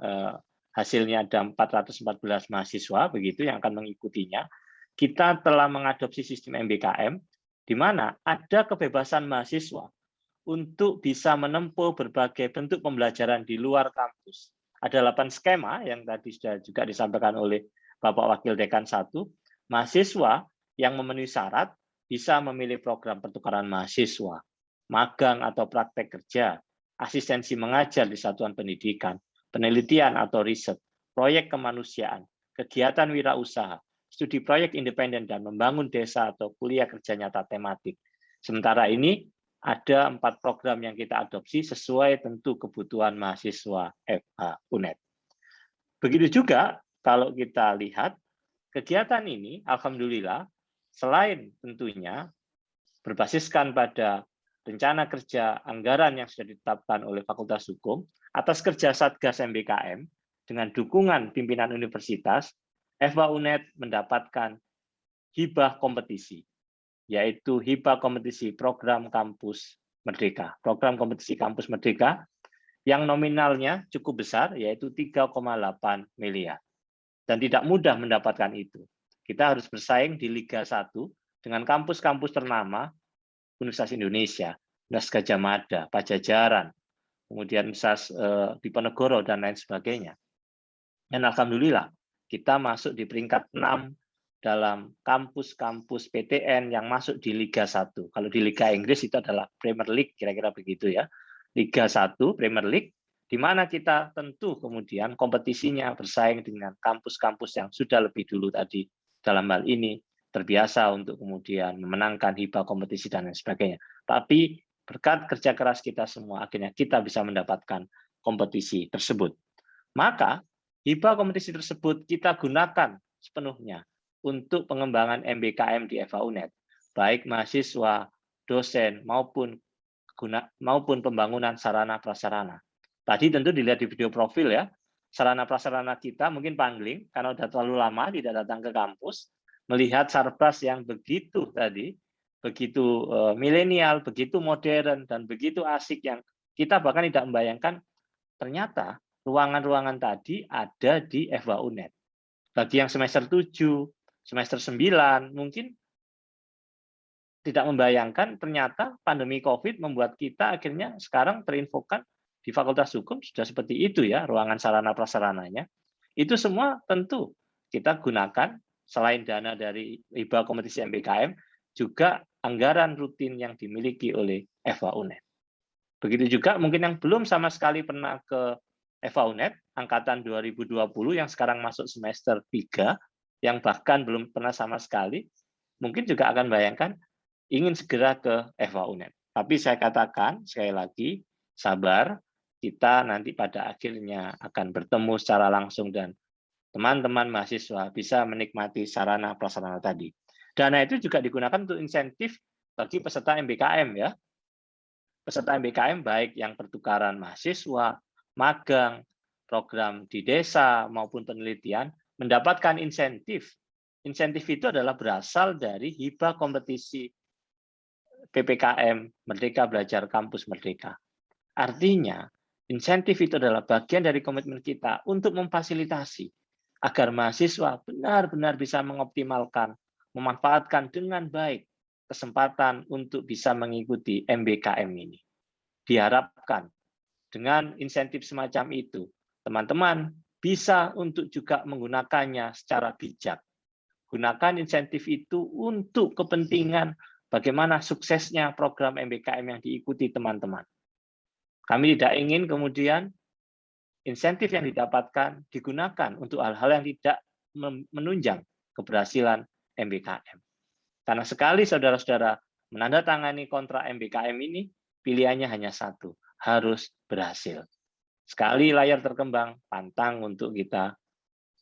hasilnya ada 414 mahasiswa begitu yang akan mengikutinya. Kita telah mengadopsi sistem MBKM di mana ada kebebasan mahasiswa untuk bisa menempuh berbagai bentuk pembelajaran di luar kampus. Ada 8 skema yang tadi sudah juga disampaikan oleh Bapak Wakil Dekan 1. Mahasiswa yang memenuhi syarat bisa memilih program pertukaran mahasiswa, magang atau praktek kerja, asistensi mengajar di satuan pendidikan, penelitian atau riset, proyek kemanusiaan, kegiatan wirausaha, studi proyek independen, dan membangun desa atau kuliah kerja nyata tematik. Sementara ini ada 4 program yang kita adopsi sesuai tentu kebutuhan mahasiswa FH UNED. Begitu juga kalau kita lihat kegiatan ini, alhamdulillah, selain tentunya berbasiskan pada rencana kerja anggaran yang sudah ditetapkan oleh Fakultas Hukum, atas kerja Satgas MBKM, dengan dukungan pimpinan universitas, FH UNED mendapatkan hibah kompetisi, yaitu hibah kompetisi program Kampus Merdeka. Program kompetisi Kampus Merdeka yang nominalnya cukup besar, yaitu 3,8 miliar. Dan tidak mudah mendapatkan itu. Kita harus bersaing di Liga 1 dengan kampus-kampus ternama Universitas Indonesia, Universitas Gadjah Mada, Pajajaran, kemudian Universitas Diponegoro, dan lain sebagainya. Dan alhamdulillah, kita masuk di peringkat 6 dalam kampus-kampus PTN yang masuk di Liga 1. Kalau di Liga Inggris itu adalah Premier League, kira-kira begitu ya. Liga 1, Premier League, di mana kita tentu kemudian kompetisinya bersaing dengan kampus-kampus yang sudah lebih dulu tadi dalam hal ini terbiasa untuk kemudian memenangkan hibah kompetisi dan lain sebagainya. Tapi berkat kerja keras kita semua, akhirnya kita bisa mendapatkan kompetisi tersebut. Maka hibah kompetisi tersebut kita gunakan sepenuhnya untuk pengembangan MBKM di FH UNED, baik mahasiswa, dosen, maupun pembangunan sarana prasarana. Tadi tentu dilihat di video profil ya, sarana prasarana kita mungkin pangling karena sudah terlalu lama tidak datang ke kampus, melihat Sarpras yang begitu tadi, begitu milenial, begitu modern, dan begitu asik yang kita bahkan tidak membayangkan ternyata ruangan-ruangan tadi ada di FH UNED. Bagi yang semester 7, semester 9, mungkin tidak membayangkan ternyata pandemi COVID membuat kita akhirnya sekarang terinfokan di Fakultas Hukum sudah seperti itu ya, ruangan sarana prasarananya. Itu semua tentu kita gunakan selain dana dari hibah kompetisi MBKM, juga anggaran rutin yang dimiliki oleh FH UNED. Begitu juga mungkin yang belum sama sekali pernah ke FH UNED, angkatan 2020 yang sekarang masuk semester 3, yang bahkan belum pernah sama sekali, mungkin juga akan bayangkan ingin segera ke FH UNED. Tapi saya katakan sekali lagi, sabar, kita nanti pada akhirnya akan bertemu secara langsung dan teman-teman mahasiswa bisa menikmati sarana prasarana tadi. Dana itu juga digunakan untuk insentif bagi peserta MBKM ya. Peserta MBKM baik yang pertukaran mahasiswa, magang, program di desa maupun penelitian mendapatkan insentif. Insentif itu adalah berasal dari hibah kompetisi PPKM Merdeka Belajar Kampus Merdeka. Artinya, insentif itu adalah bagian dari komitmen kita untuk memfasilitasi agar mahasiswa benar-benar bisa mengoptimalkan, memanfaatkan dengan baik kesempatan untuk bisa mengikuti MBKM ini. Diharapkan dengan insentif semacam itu, teman-teman bisa untuk juga menggunakannya secara bijak. Gunakan insentif itu untuk kepentingan bagaimana suksesnya program MBKM yang diikuti teman-teman. Kami tidak ingin kemudian insentif yang didapatkan digunakan untuk hal-hal yang tidak menunjang keberhasilan MBKM. Karena sekali saudara-saudara menandatangani kontrak MBKM ini, pilihannya hanya satu, harus berhasil. Sekali layar terkembang, pantang untuk kita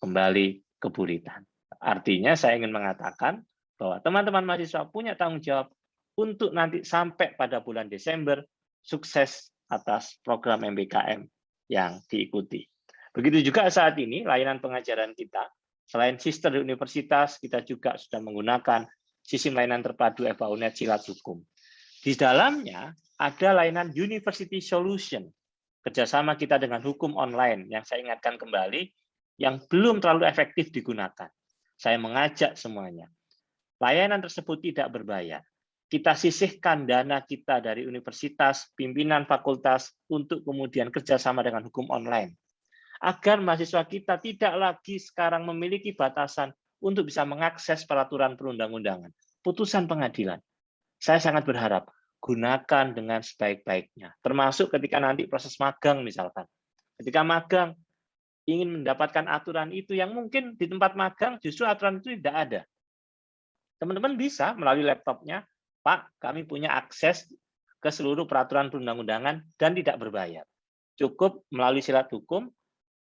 kembali ke buritan. Artinya saya ingin mengatakan bahwa teman-teman mahasiswa punya tanggung jawab untuk nanti sampai pada bulan Desember sukses atas program MBKM yang diikuti. Begitu juga saat ini layanan pengajaran kita, selain sister di universitas, kita juga sudah menggunakan sistem layanan terpadu FH-UNED Silat Hukum. Di dalamnya ada layanan University Solution, kerjasama kita dengan hukum online, yang saya ingatkan kembali, yang belum terlalu efektif digunakan. Saya mengajak semuanya. Layanan tersebut tidak berbayar. Kita sisihkan dana kita dari universitas, pimpinan fakultas, untuk kemudian kerjasama dengan hukum online. Agar mahasiswa kita tidak lagi sekarang memiliki batasan untuk bisa mengakses peraturan perundang-undangan, putusan pengadilan. Saya sangat berharap gunakan dengan sebaik-baiknya, termasuk ketika nanti proses magang misalkan. Ketika magang ingin mendapatkan aturan itu yang mungkin di tempat magang justru aturan itu tidak ada. Teman-teman bisa melalui laptopnya, Pak, kami punya akses ke seluruh peraturan perundang-undangan dan tidak berbayar. Cukup melalui Silat Hukum,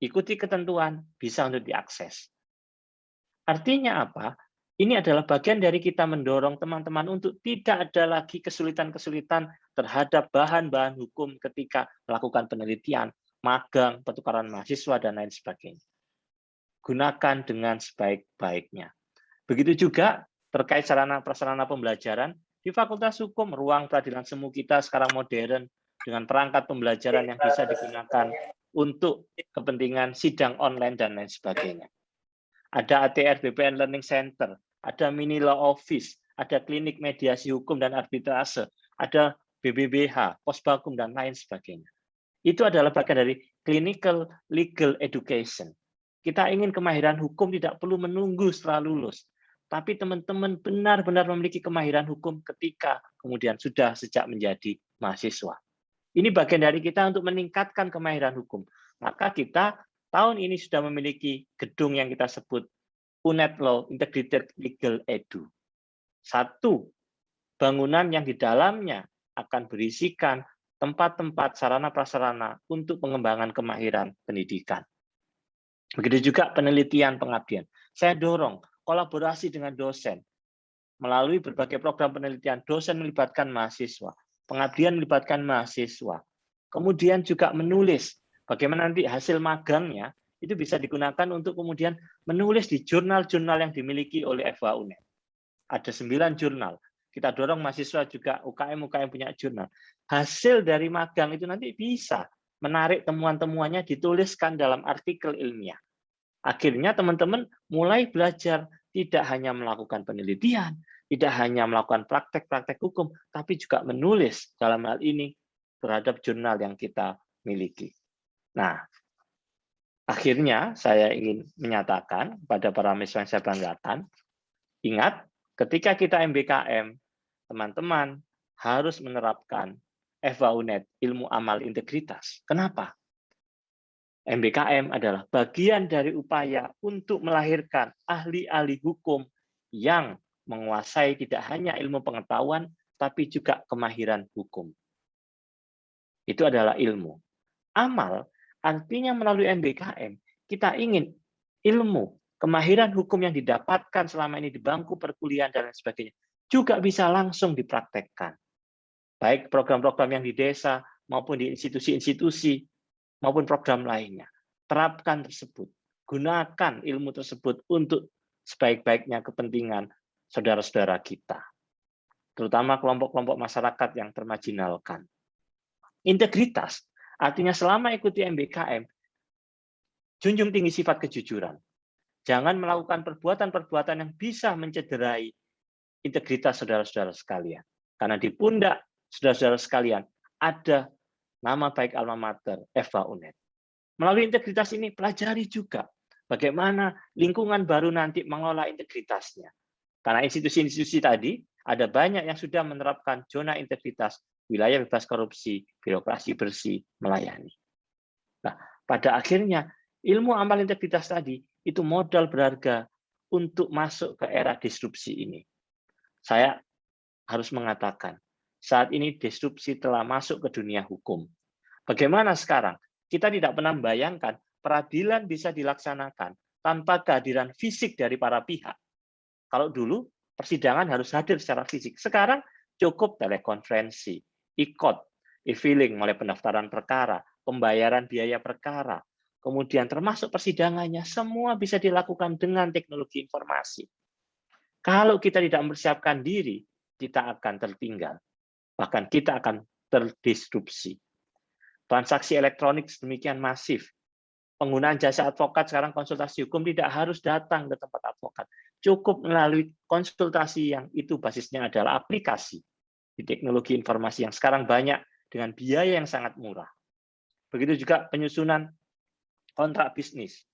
ikuti ketentuan, bisa untuk diakses. Artinya apa? Ini adalah bagian dari kita mendorong teman-teman untuk tidak ada lagi kesulitan-kesulitan terhadap bahan-bahan hukum ketika melakukan penelitian, magang, pertukaran mahasiswa, dan lain sebagainya. Gunakan dengan sebaik-baiknya. Begitu juga terkait sarana-prasarana pembelajaran, di Fakultas Hukum, ruang peradilan semu kita sekarang modern, dengan perangkat pembelajaran yang bisa digunakan untuk kepentingan sidang online dan lain sebagainya. Ada ATR BPN Learning Center, ada mini law office, ada klinik mediasi hukum dan arbitrase, ada BBBH, Posbakum, dan lain sebagainya. Itu adalah bagian dari clinical legal education. Kita ingin kemahiran hukum tidak perlu menunggu setelah lulus, tapi teman-teman benar-benar memiliki kemahiran hukum ketika kemudian sudah sejak menjadi mahasiswa. Ini bagian dari kita untuk meningkatkan kemahiran hukum. Maka kita tahun ini sudah memiliki gedung yang kita sebut UNED Law Integrated Legal Edu. Satu, bangunan yang di dalamnya akan berisikan tempat-tempat sarana-prasarana untuk pengembangan kemahiran pendidikan. Begitu juga penelitian pengabdian. Saya dorong kolaborasi dengan dosen. Melalui berbagai program penelitian, dosen melibatkan mahasiswa. Pengabdian melibatkan mahasiswa. Kemudian juga menulis bagaimana nanti hasil magangnya itu bisa digunakan untuk kemudian menulis di jurnal-jurnal yang dimiliki oleh FH-UNED. Ada 9 jurnal. Kita dorong mahasiswa juga UKM-UKM punya jurnal. Hasil dari magang itu nanti bisa menarik temuan-temuannya dituliskan dalam artikel ilmiah. Akhirnya teman-teman mulai belajar tidak hanya melakukan penelitian, tidak hanya melakukan praktek-praktek hukum, tapi juga menulis dalam hal ini terhadap jurnal yang kita miliki. Nah, akhirnya saya ingin menyatakan pada para mahasiswa yang saya banggakan, ingat, ketika kita MBKM, teman-teman harus menerapkan FH-UNED, ilmu amal integritas. Kenapa? MBKM adalah bagian dari upaya untuk melahirkan ahli-ahli hukum yang menguasai tidak hanya ilmu pengetahuan, tapi juga kemahiran hukum. Itu adalah ilmu. Amal artinya melalui MBKM, kita ingin ilmu, kemahiran hukum yang didapatkan selama ini di bangku perkuliahan dan lain sebagainya, juga bisa langsung dipraktekkan. Baik program-program yang di desa, maupun di institusi-institusi, maupun program lainnya. Terapkan tersebut. Gunakan ilmu tersebut untuk sebaik-baiknya kepentingan saudara-saudara kita. Terutama kelompok-kelompok masyarakat yang termarginalkan. Integritas, artinya selama ikuti MBKM, junjung tinggi sifat kejujuran. Jangan melakukan perbuatan-perbuatan yang bisa mencederai integritas saudara-saudara sekalian. Karena di pundak saudara-saudara sekalian ada nama baik alma mater Eva UNED. Melalui integritas ini pelajari juga bagaimana lingkungan baru nanti mengolah integritasnya. Karena institusi-institusi tadi ada banyak yang sudah menerapkan zona integritas, wilayah bebas korupsi, birokrasi bersih, melayani. Nah, pada akhirnya ilmu amal integritas tadi itu modal berharga untuk masuk ke era disrupsi ini. Saya harus mengatakan, saat ini disrupsi telah masuk ke dunia hukum. Bagaimana sekarang? Kita tidak pernah membayangkan peradilan bisa dilaksanakan tanpa kehadiran fisik dari para pihak. Kalau dulu persidangan harus hadir secara fisik. Sekarang cukup telekonferensi, e-filing mulai pendaftaran perkara, pembayaran biaya perkara, kemudian termasuk persidangannya, semua bisa dilakukan dengan teknologi informasi. Kalau kita tidak mempersiapkan diri, kita akan tertinggal. Bahkan kita akan terdisrupsi. Transaksi elektronik sedemikian masif. Penggunaan jasa advokat sekarang konsultasi hukum tidak harus datang ke tempat advokat. Cukup melalui konsultasi yang itu basisnya adalah aplikasi di teknologi informasi yang sekarang banyak dengan biaya yang sangat murah. Begitu juga penyusunan kontrak bisnis.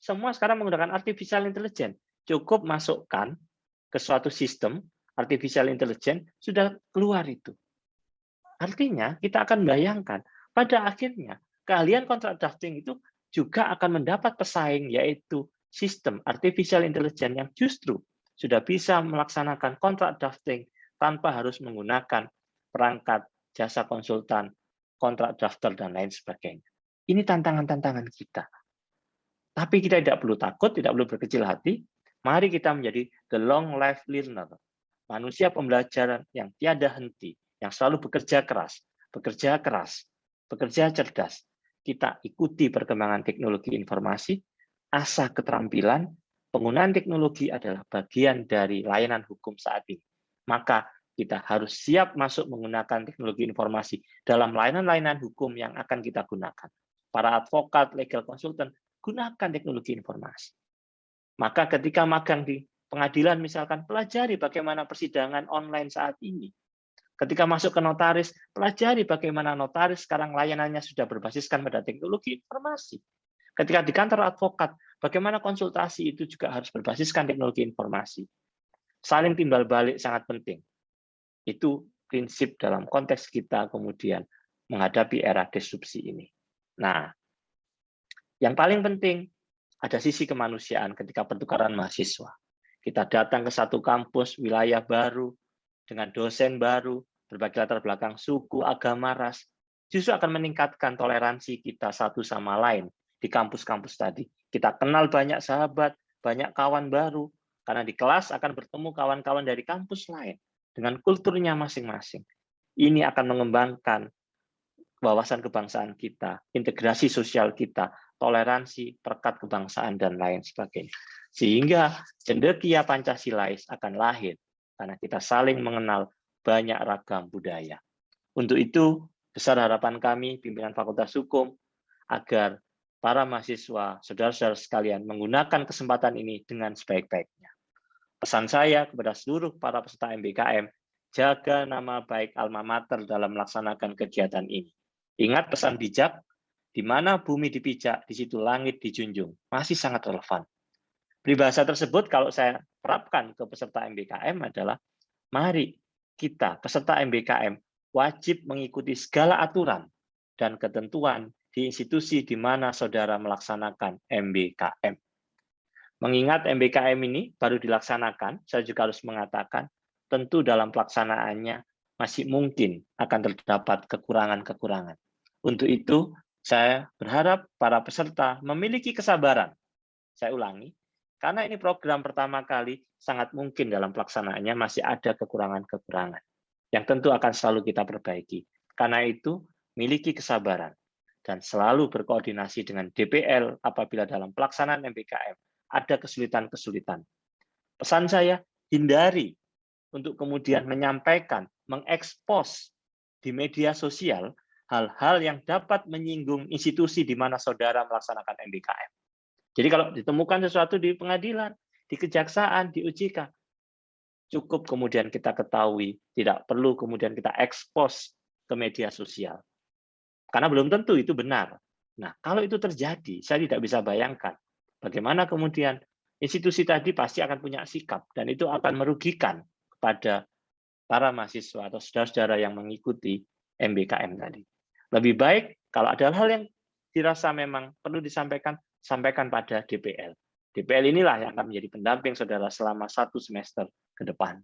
Semua sekarang menggunakan artificial intelligence. Cukup masukkan ke suatu sistem artificial intelligence, sudah keluar itu. Artinya kita akan bayangkan pada akhirnya keahlian kontrak drafting itu juga akan mendapat pesaing, yaitu sistem artificial intelligence yang justru sudah bisa melaksanakan kontrak drafting tanpa harus menggunakan perangkat jasa konsultan, kontrak drafter, dan lain sebagainya. Ini tantangan-tantangan kita. Tapi kita tidak perlu takut, tidak perlu berkecil hati. Mari kita menjadi the long life learner. Manusia pembelajaran yang tiada henti, yang selalu bekerja keras, bekerja cerdas. Kita ikuti perkembangan teknologi informasi, asah keterampilan, penggunaan teknologi adalah bagian dari layanan hukum saat ini. Maka kita harus siap masuk menggunakan teknologi informasi dalam layanan-layanan hukum yang akan kita gunakan. Para advokat, legal consultant, gunakan teknologi informasi. Maka ketika magang di pengadilan misalkan, pelajari bagaimana persidangan online saat ini. Ketika masuk ke notaris, pelajari bagaimana notaris sekarang layanannya sudah berbasiskan pada teknologi informasi. Ketika di kantor advokat, bagaimana konsultasi itu juga harus berbasiskan teknologi informasi. Saling timbal balik sangat penting. Itu prinsip dalam konteks kita kemudian menghadapi era disrupsi ini. Nah, yang paling penting, ada sisi kemanusiaan ketika pertukaran mahasiswa. Kita datang ke satu kampus, wilayah baru, dengan dosen baru, berbagai latar belakang suku, agama, ras, justru akan meningkatkan toleransi kita satu sama lain di kampus-kampus tadi. Kita kenal banyak sahabat, banyak kawan baru, karena di kelas akan bertemu kawan-kawan dari kampus lain, dengan kulturnya masing-masing. Ini akan mengembangkan wawasan kebangsaan kita, integrasi sosial kita, toleransi, perekat kebangsaan, dan lain sebagainya. Sehingga cendekia Pancasilais akan lahir, karena kita saling mengenal banyak ragam budaya. Untuk itu, besar harapan kami, pimpinan Fakultas Hukum, agar para mahasiswa, saudara-saudara sekalian, menggunakan kesempatan ini dengan sebaik-baiknya. Pesan saya kepada seluruh para peserta MBKM, jaga nama baik alma mater dalam melaksanakan kegiatan ini. Ingat pesan bijak, di mana bumi dipijak, di situ langit dijunjung. Masih sangat relevan. Peribahasa tersebut kalau saya terapkan ke peserta MBKM adalah, mari kita, peserta MBKM, wajib mengikuti segala aturan dan ketentuan di institusi di mana saudara melaksanakan MBKM. Mengingat MBKM ini baru dilaksanakan, saya juga harus mengatakan, tentu dalam pelaksanaannya masih mungkin akan terdapat kekurangan-kekurangan. Untuk itu, saya berharap para peserta memiliki kesabaran. Saya ulangi, karena ini program pertama kali, sangat mungkin dalam pelaksanaannya masih ada kekurangan-kekurangan yang tentu akan selalu kita perbaiki. Karena itu, miliki kesabaran dan selalu berkoordinasi dengan DPL apabila dalam pelaksanaan MBKM ada kesulitan-kesulitan. Pesan saya, hindari untuk kemudian menyampaikan, mengekspos di media sosial hal-hal yang dapat menyinggung institusi di mana saudara melaksanakan MBKM. Jadi kalau ditemukan sesuatu di pengadilan, di kejaksaan, di OJK, cukup kemudian kita ketahui, tidak perlu kemudian kita ekspos ke media sosial. Karena belum tentu itu benar. Nah, kalau itu terjadi, saya tidak bisa bayangkan bagaimana kemudian institusi tadi pasti akan punya sikap, dan itu akan merugikan kepada para mahasiswa atau saudara-saudara yang mengikuti MBKM tadi. Lebih baik kalau ada hal yang dirasa memang perlu disampaikan, sampaikan pada DPL. DPL inilah yang akan menjadi pendamping saudara selama 1 semester ke depan.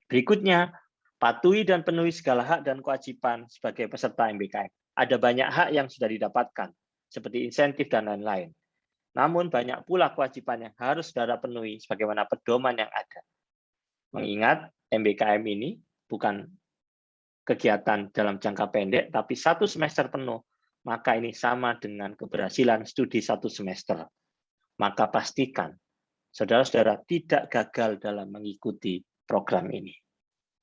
Berikutnya, patuhi dan penuhi segala hak dan kewajiban sebagai peserta MBKM. Ada banyak hak yang sudah didapatkan, seperti insentif dan lain-lain. Namun banyak pula kewajiban yang harus saudara penuhi sebagaimana pedoman yang ada. Mengingat MBKM ini bukan kegiatan dalam jangka pendek, tapi 1 semester penuh, maka ini sama dengan keberhasilan studi 1 semester. Maka pastikan saudara-saudara tidak gagal dalam mengikuti program ini.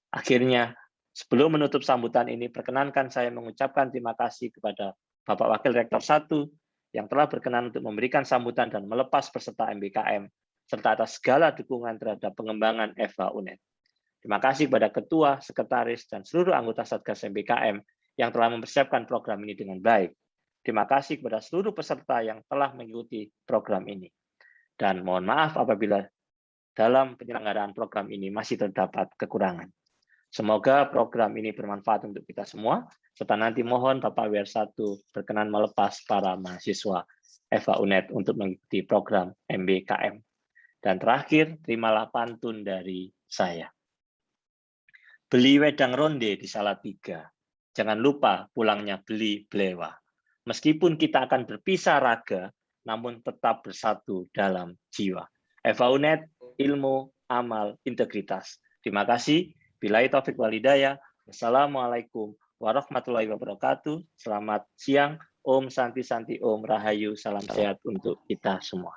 Akhirnya, sebelum menutup sambutan ini, perkenankan saya mengucapkan terima kasih kepada Bapak Wakil Rektor 1 yang telah berkenan untuk memberikan sambutan dan melepas peserta MBKM, serta atas segala dukungan terhadap pengembangan FH UNED. Terima kasih kepada Ketua, Sekretaris, dan seluruh anggota Satgas MBKM yang telah mempersiapkan program ini dengan baik. Terima kasih kepada seluruh peserta yang telah mengikuti program ini. Dan mohon maaf apabila dalam penyelenggaraan program ini masih terdapat kekurangan. Semoga program ini bermanfaat untuk kita semua, serta nanti mohon Bapak WR1 berkenan melepas para mahasiswa FH UNED untuk mengikuti program MBKM. Dan terakhir, terimalah pantun dari saya. Beli wedang ronde di Salatiga, jangan lupa pulangnya beli belewa. Meskipun kita akan berpisah raga, namun tetap bersatu dalam jiwa. FH UNED, ilmu, amal, integritas. Terima kasih. Billahi taufiq wal hidayah. Wassalamualaikum warahmatullahi wabarakatuh. Selamat siang. Om Santi Santi Om Rahayu. Salam sehat untuk kita semua.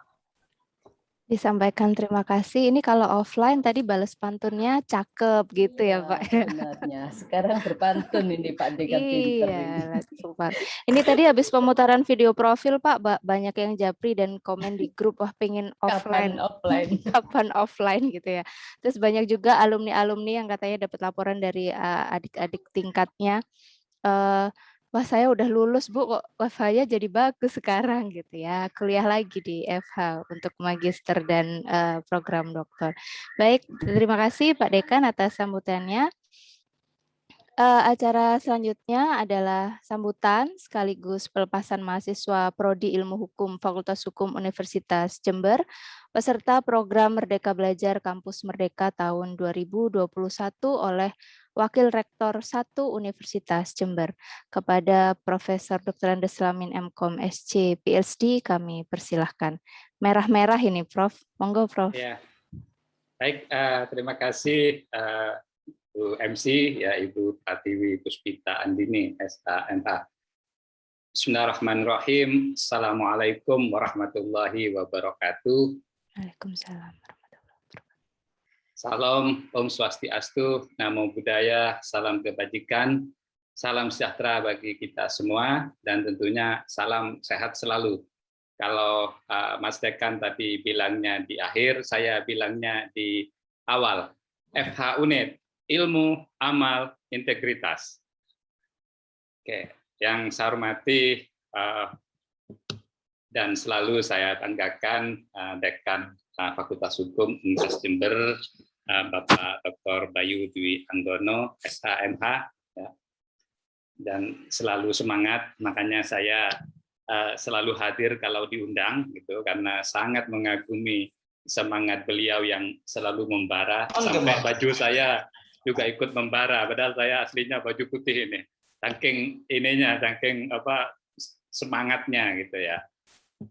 Disampaikan terima kasih. Ini kalau offline tadi balas pantunnya cakep gitu ya Pak. Sebenarnya sekarang berpantun ini Pak Dekan pinter Iya, Pak. Ini tadi habis pemutaran video profil Pak, banyak yang japri dan komen di grup, wah pengen offline. Kapan offline? Kapan offline gitu ya. Terus banyak juga alumni-alumni yang katanya dapat laporan dari adik-adik tingkatnya. Wah saya udah lulus Bu, kok wifi-nya jadi bagus sekarang gitu ya. Kuliah lagi di FH untuk magister dan program doktor. Baik, terima kasih Pak Dekan atas sambutannya. Acara selanjutnya adalah sambutan sekaligus pelepasan mahasiswa Prodi Ilmu Hukum Fakultas Hukum Universitas Jember peserta program Merdeka Belajar Kampus Merdeka tahun 2021 oleh Wakil Rektor 1 Universitas Jember. Kepada Profesor Dr. Andeslamin MKom SC PhD kami persilahkan. Merah-merah ini Prof. Monggo Prof. Ya. Baik, terima kasih Bu MC, ya Ibu Pratiwi Puspita Andini, SHMH. Bismillahirrahmanirrahim. Assalamualaikum warahmatullahi wabarakatuh. Waalaikumsalam warahmatullahi wabarakatuh. Salam Om Swastiastu, Namo Buddhaya, salam kebajikan, salam sejahtera bagi kita semua, dan tentunya salam sehat selalu. Kalau Mas Dekan tadi bilangnya di akhir, saya bilangnya di awal. FH UNED, ilmu, amal, integritas. Oke, yang saya hormati dan selalu saya banggakan Dekan Fakultas Hukum Universitas Jember, Bapak Dr. Bayu Dwi Anggono, SHMH, ya. Dan selalu semangat, makanya saya selalu hadir kalau diundang, gitu, karena sangat mengagumi semangat beliau yang selalu membara, sampai baju saya juga ikut membara, padahal saya aslinya baju putih ini, saking ininya, saking apa semangatnya gitu ya.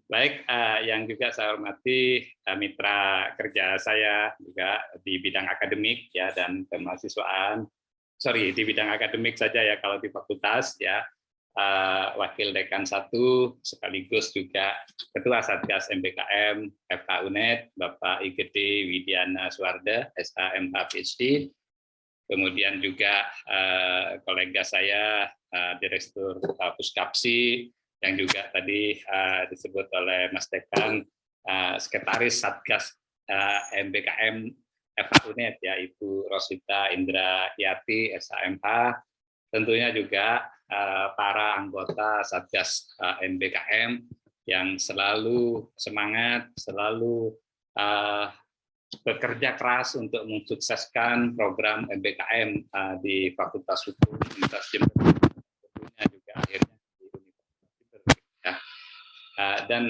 Baik, yang juga saya hormati mitra kerja saya juga di bidang akademik ya dan kemahasiswaan, di bidang akademik saja ya kalau di fakultas ya, Wakil Dekan 1 sekaligus juga Ketua Satgas MBKM FH UNED Bapak IGD Widiana Suwarda SHMH PhD. Kemudian juga kolega saya Direktur Puskapsi yang juga tadi disebut oleh Mas Dekan Sekretaris Satgas MBKM FA-UNED, yaitu Rosita Indrayati, SHMH, tentunya juga para anggota Satgas MBKM yang selalu semangat, selalu bekerja keras untuk mensukseskan program MBKM di Fakultas Hukum Universitas Jember, tentunya juga akhirnya di Universitas Jember. Dan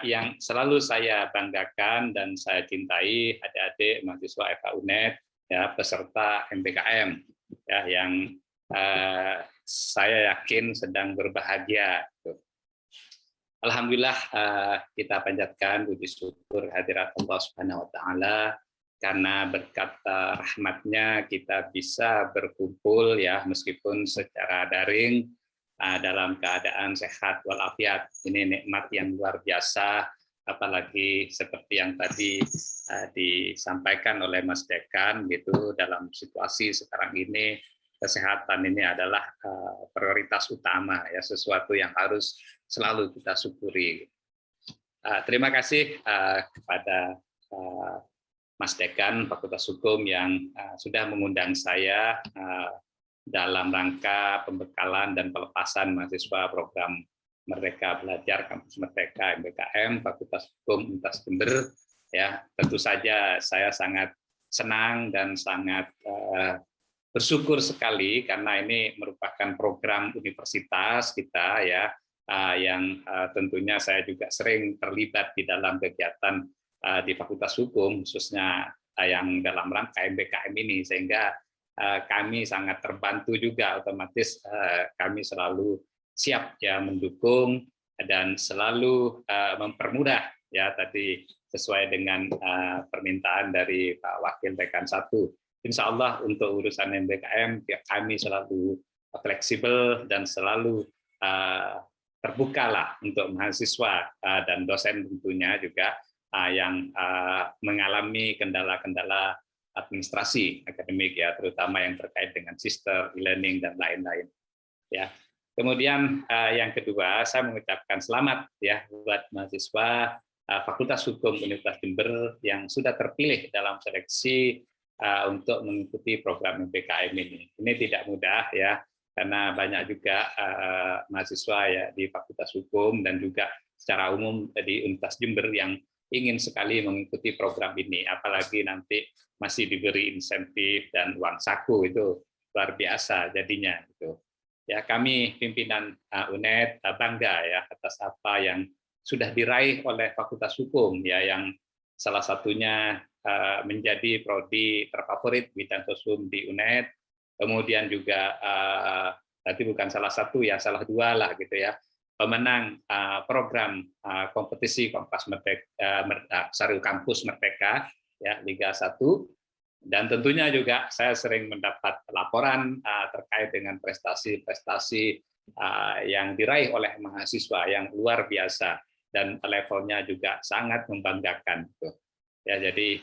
yang selalu saya banggakan dan saya cintai adik-adik mahasiswa FA-UNED, ya, peserta MBKM, ya, yang saya yakin sedang berbahagia. Alhamdulillah, kita panjatkan puji syukur hadirat Allah Subhanahu wa Ta'ala, karena berkat rahmatnya kita bisa berkumpul, ya, meskipun secara daring, dalam keadaan sehat walafiat. Ini nikmat yang luar biasa, apalagi seperti yang tadi disampaikan oleh Mas Dekan, gitu, dalam situasi sekarang ini kesehatan ini adalah prioritas utama, ya, sesuatu yang harus selalu kita syukuri. Terima kasih kepada Mas Dekan Fakultas Hukum yang sudah mengundang saya dalam rangka pembekalan dan pelepasan mahasiswa program Merdeka Belajar Kampus Merdeka MBKM Fakultas Hukum Universitas Jember. Ya, tentu saja saya sangat senang dan sangat bersyukur sekali karena ini merupakan program universitas kita, ya, yang tentunya saya juga sering terlibat di dalam kegiatan di Fakultas Hukum, khususnya yang dalam rangka MBKM ini, sehingga kami sangat terbantu juga, otomatis kami selalu siap, ya, mendukung dan selalu mempermudah, ya, tadi sesuai dengan permintaan dari Pak Wakil Dekan 1. Insya Allah untuk urusan MBKM kami selalu fleksibel dan selalu terbukalah untuk mahasiswa dan dosen tentunya juga yang mengalami kendala-kendala administrasi akademik, ya, terutama yang terkait dengan sistem e-learning dan lain-lain, ya. Kemudian yang kedua, saya mengucapkan selamat, ya, buat mahasiswa Fakultas Hukum Universitas Jember yang sudah terpilih dalam seleksi untuk mengikuti program MBKM ini. Ini tidak mudah, ya, karena banyak juga mahasiswa, ya, di Fakultas Hukum dan juga secara umum di Universitas Jember yang ingin sekali mengikuti program ini, apalagi nanti masih diberi insentif dan uang saku, itu luar biasa jadinya, gitu. Ya, kami pimpinan UNED bangga, ya, atas apa yang sudah diraih oleh Fakultas Hukum, ya, yang salah satunya menjadi prodi terfavorit bidang sosum di UNED, kemudian juga tadi bukan salah satu, ya, salah dua lah, gitu, ya, pemenang program kompetisi Kampus Merdeka, ya, Liga 1, dan tentunya juga saya sering mendapat laporan terkait dengan prestasi-prestasi yang diraih oleh mahasiswa yang luar biasa dan levelnya juga sangat membanggakan, gitu. Ya, jadi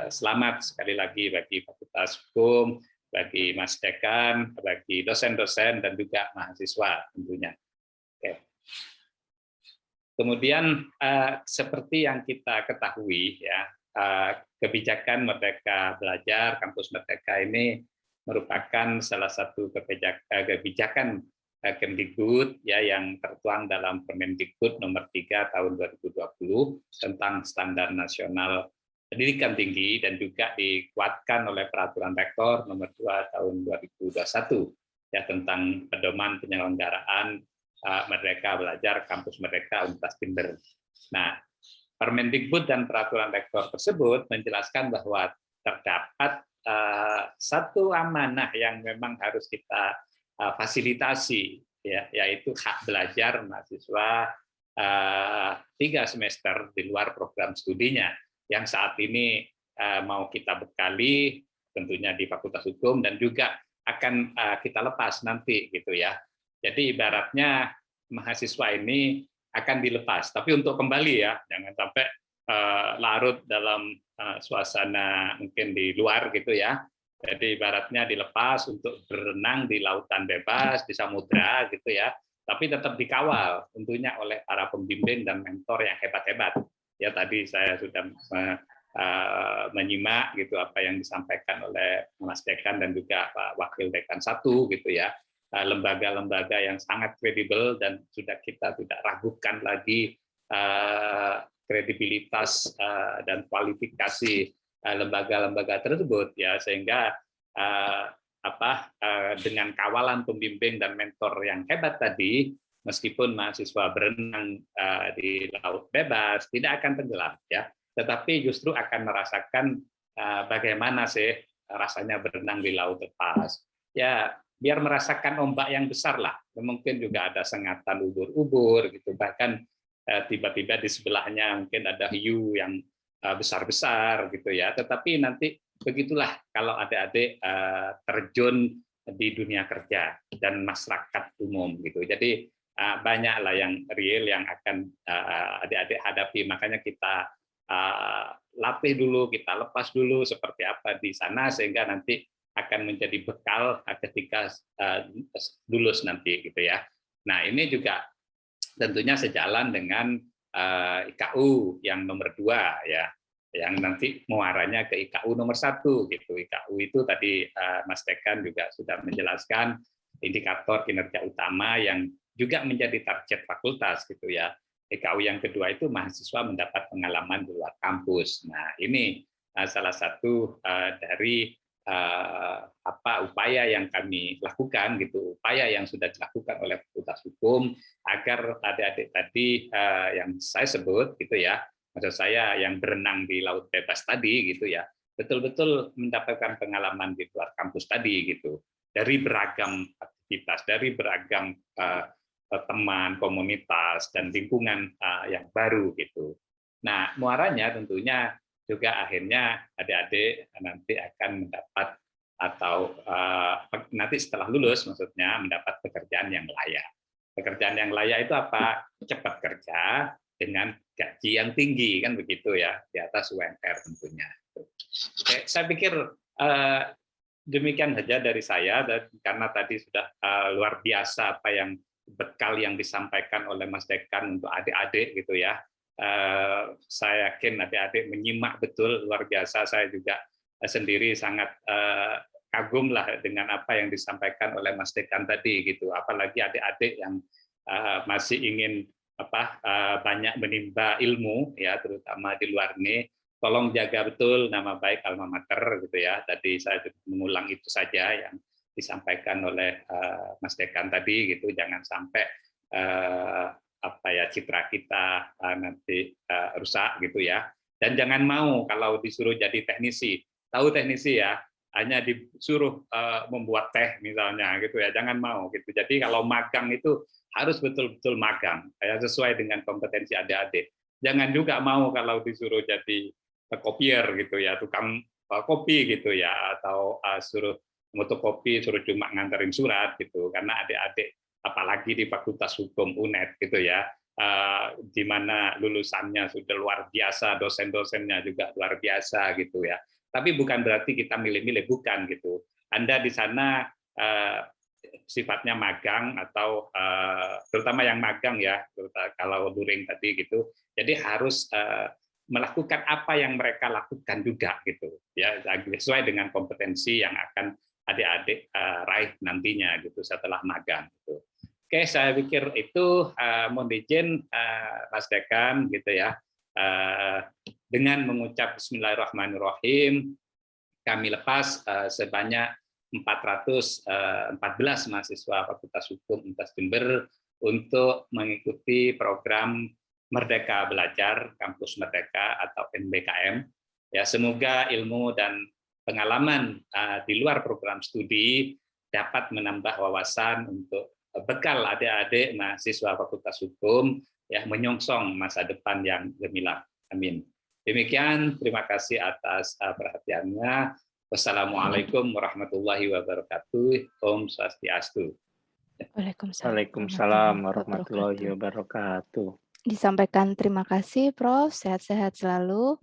selamat sekali lagi bagi Fakultas Hukum, bagi Mas Dekan, bagi dosen-dosen dan juga mahasiswa tentunya. Oke. Kemudian seperti yang kita ketahui, ya, kebijakan Merdeka Belajar Kampus Merdeka ini merupakan salah satu kebijakan Kemdikbud, ya, yang tertuang dalam Permendikbud nomor 3 tahun 2020 tentang standar nasional pendidikan tinggi dan juga dikuatkan oleh Peraturan Rektor nomor 2 tahun 2021, ya, tentang pedoman penyelenggaraan Merdeka Belajar Kampus Merdeka Universitas Jember. Nah, Permendikbud dan Peraturan Rektor tersebut menjelaskan bahwa terdapat satu amanah yang memang harus kita fasilitasi, ya, yaitu hak belajar mahasiswa 3 semester di luar program studinya, yang saat ini mau kita bekali tentunya di Fakultas Hukum dan juga akan kita lepas nanti, gitu, ya. Jadi ibaratnya mahasiswa ini akan dilepas, tapi untuk kembali, ya, jangan sampai larut dalam suasana mungkin di luar, gitu, ya. Jadi ibaratnya dilepas untuk berenang di lautan bebas, di samudra, gitu, ya. Tapi tetap dikawal tentunya oleh para pembimbing dan mentor yang hebat-hebat. Ya, tadi saya sudah menyimak gitu apa yang disampaikan oleh Mas Dekan dan juga Pak Wakil Dekan 1 gitu ya. Lembaga-lembaga yang sangat kredibel dan sudah kita tidak ragukan lagi kredibilitas dan kualifikasi lembaga-lembaga tersebut ya, sehingga dengan kawalan pembimbing dan mentor yang hebat tadi, meskipun mahasiswa berenang di laut bebas tidak akan tenggelam ya, tetapi justru akan merasakan bagaimana sih rasanya berenang di laut lepas ya, biar merasakan ombak yang besar lah. Mungkin juga ada sengatan ubur-ubur gitu, bahkan tiba-tiba di sebelahnya mungkin ada hiu yang besar-besar gitu ya. Tetapi nanti begitulah kalau adik-adik terjun di dunia kerja dan masyarakat umum gitu. Jadi banyaklah yang real yang akan adik-adik hadapi. Makanya kita latih dulu, kita lepas dulu seperti apa di sana sehingga nanti akan menjadi bekal ketika lulus nanti gitu ya. Nah, ini juga tentunya sejalan dengan IKU yang nomor 2 ya, yang nanti muaranya ke IKU nomor 1 gitu. IKU itu tadi Mas Dekan juga sudah menjelaskan indikator kinerja utama yang juga menjadi target fakultas gitu ya. IKU yang kedua itu mahasiswa mendapat pengalaman di luar kampus. Nah, ini salah satu dari upaya yang kami lakukan gitu, upaya yang sudah dilakukan oleh Fakultas Hukum agar adik-adik tadi yang saya sebut gitu ya, maksud saya yang berenang di laut bebas tadi gitu ya, betul-betul mendapatkan pengalaman di luar kampus tadi gitu, dari beragam aktivitas, dari beragam teman, komunitas dan lingkungan yang baru gitu. Nah, muaranya tentunya juga akhirnya adik-adik nanti akan mendapat atau nanti setelah lulus maksudnya mendapat pekerjaan yang layak. Pekerjaan yang layak itu apa? Cepat kerja dengan gaji yang tinggi kan begitu ya, di atas UMR tentunya. Oke, saya pikir demikian saja dari saya, dan karena tadi sudah luar biasa apa yang bekal yang disampaikan oleh Mas Dekan untuk adik-adik gitu ya. Saya yakin adik-adik menyimak betul, luar biasa. Saya juga sendiri sangat kagum lah dengan apa yang disampaikan oleh Mas Dekan tadi gitu. Apalagi adik-adik yang masih ingin banyak menimba ilmu ya, terutama di luar ini. Tolong jaga betul nama baik alma mater gitu ya. Tadi saya mengulang itu saja yang disampaikan oleh Mas Dekan tadi gitu. Jangan sampai citra kita nanti rusak gitu ya. Dan jangan mau kalau disuruh jadi teknisi, tahu teknisi ya, hanya disuruh membuat teh misalnya gitu ya, jangan mau gitu. Jadi kalau magang itu harus betul-betul magang ya, sesuai dengan kompetensi adik-adik. Jangan juga mau kalau disuruh jadi kopier gitu ya, tukang kopi gitu ya, atau suruh fotokopi, suruh cuma nganterin surat gitu, karena adik-adik apalagi di Fakultas Hukum UNED gitu ya, di mana lulusannya sudah luar biasa, dosen-dosennya juga luar biasa gitu ya. Tapi bukan berarti kita milih-milih, bukan gitu. Anda di sana sifatnya magang atau terutama yang magang ya, kalau luring tadi gitu. Jadi harus melakukan apa yang mereka lakukan juga gitu ya, sesuai dengan kompetensi yang akan adik-adik raih nantinya gitu setelah magang gitu. Oke, saya pikir itu mohon izin Mas Dekan gitu ya. Dengan mengucap Bismillahirrahmanirrahim, kami lepas sebanyak 414 mahasiswa Fakultas Hukum Universitas Jember untuk mengikuti program Merdeka Belajar Kampus Merdeka atau MBKM. Ya, semoga ilmu dan pengalaman di luar program studi dapat menambah wawasan untuk bekal adik-adik mahasiswa Fakultas Hukum ya, menyongsong masa depan yang gemilang. Amin. Demikian, terima kasih atas perhatiannya. Wassalamualaikum warahmatullahi wabarakatuh. Om Swastiastu. Waalaikumsalam warahmatullahi wabarakatuh. Disampaikan terima kasih, Prof. Sehat-sehat selalu.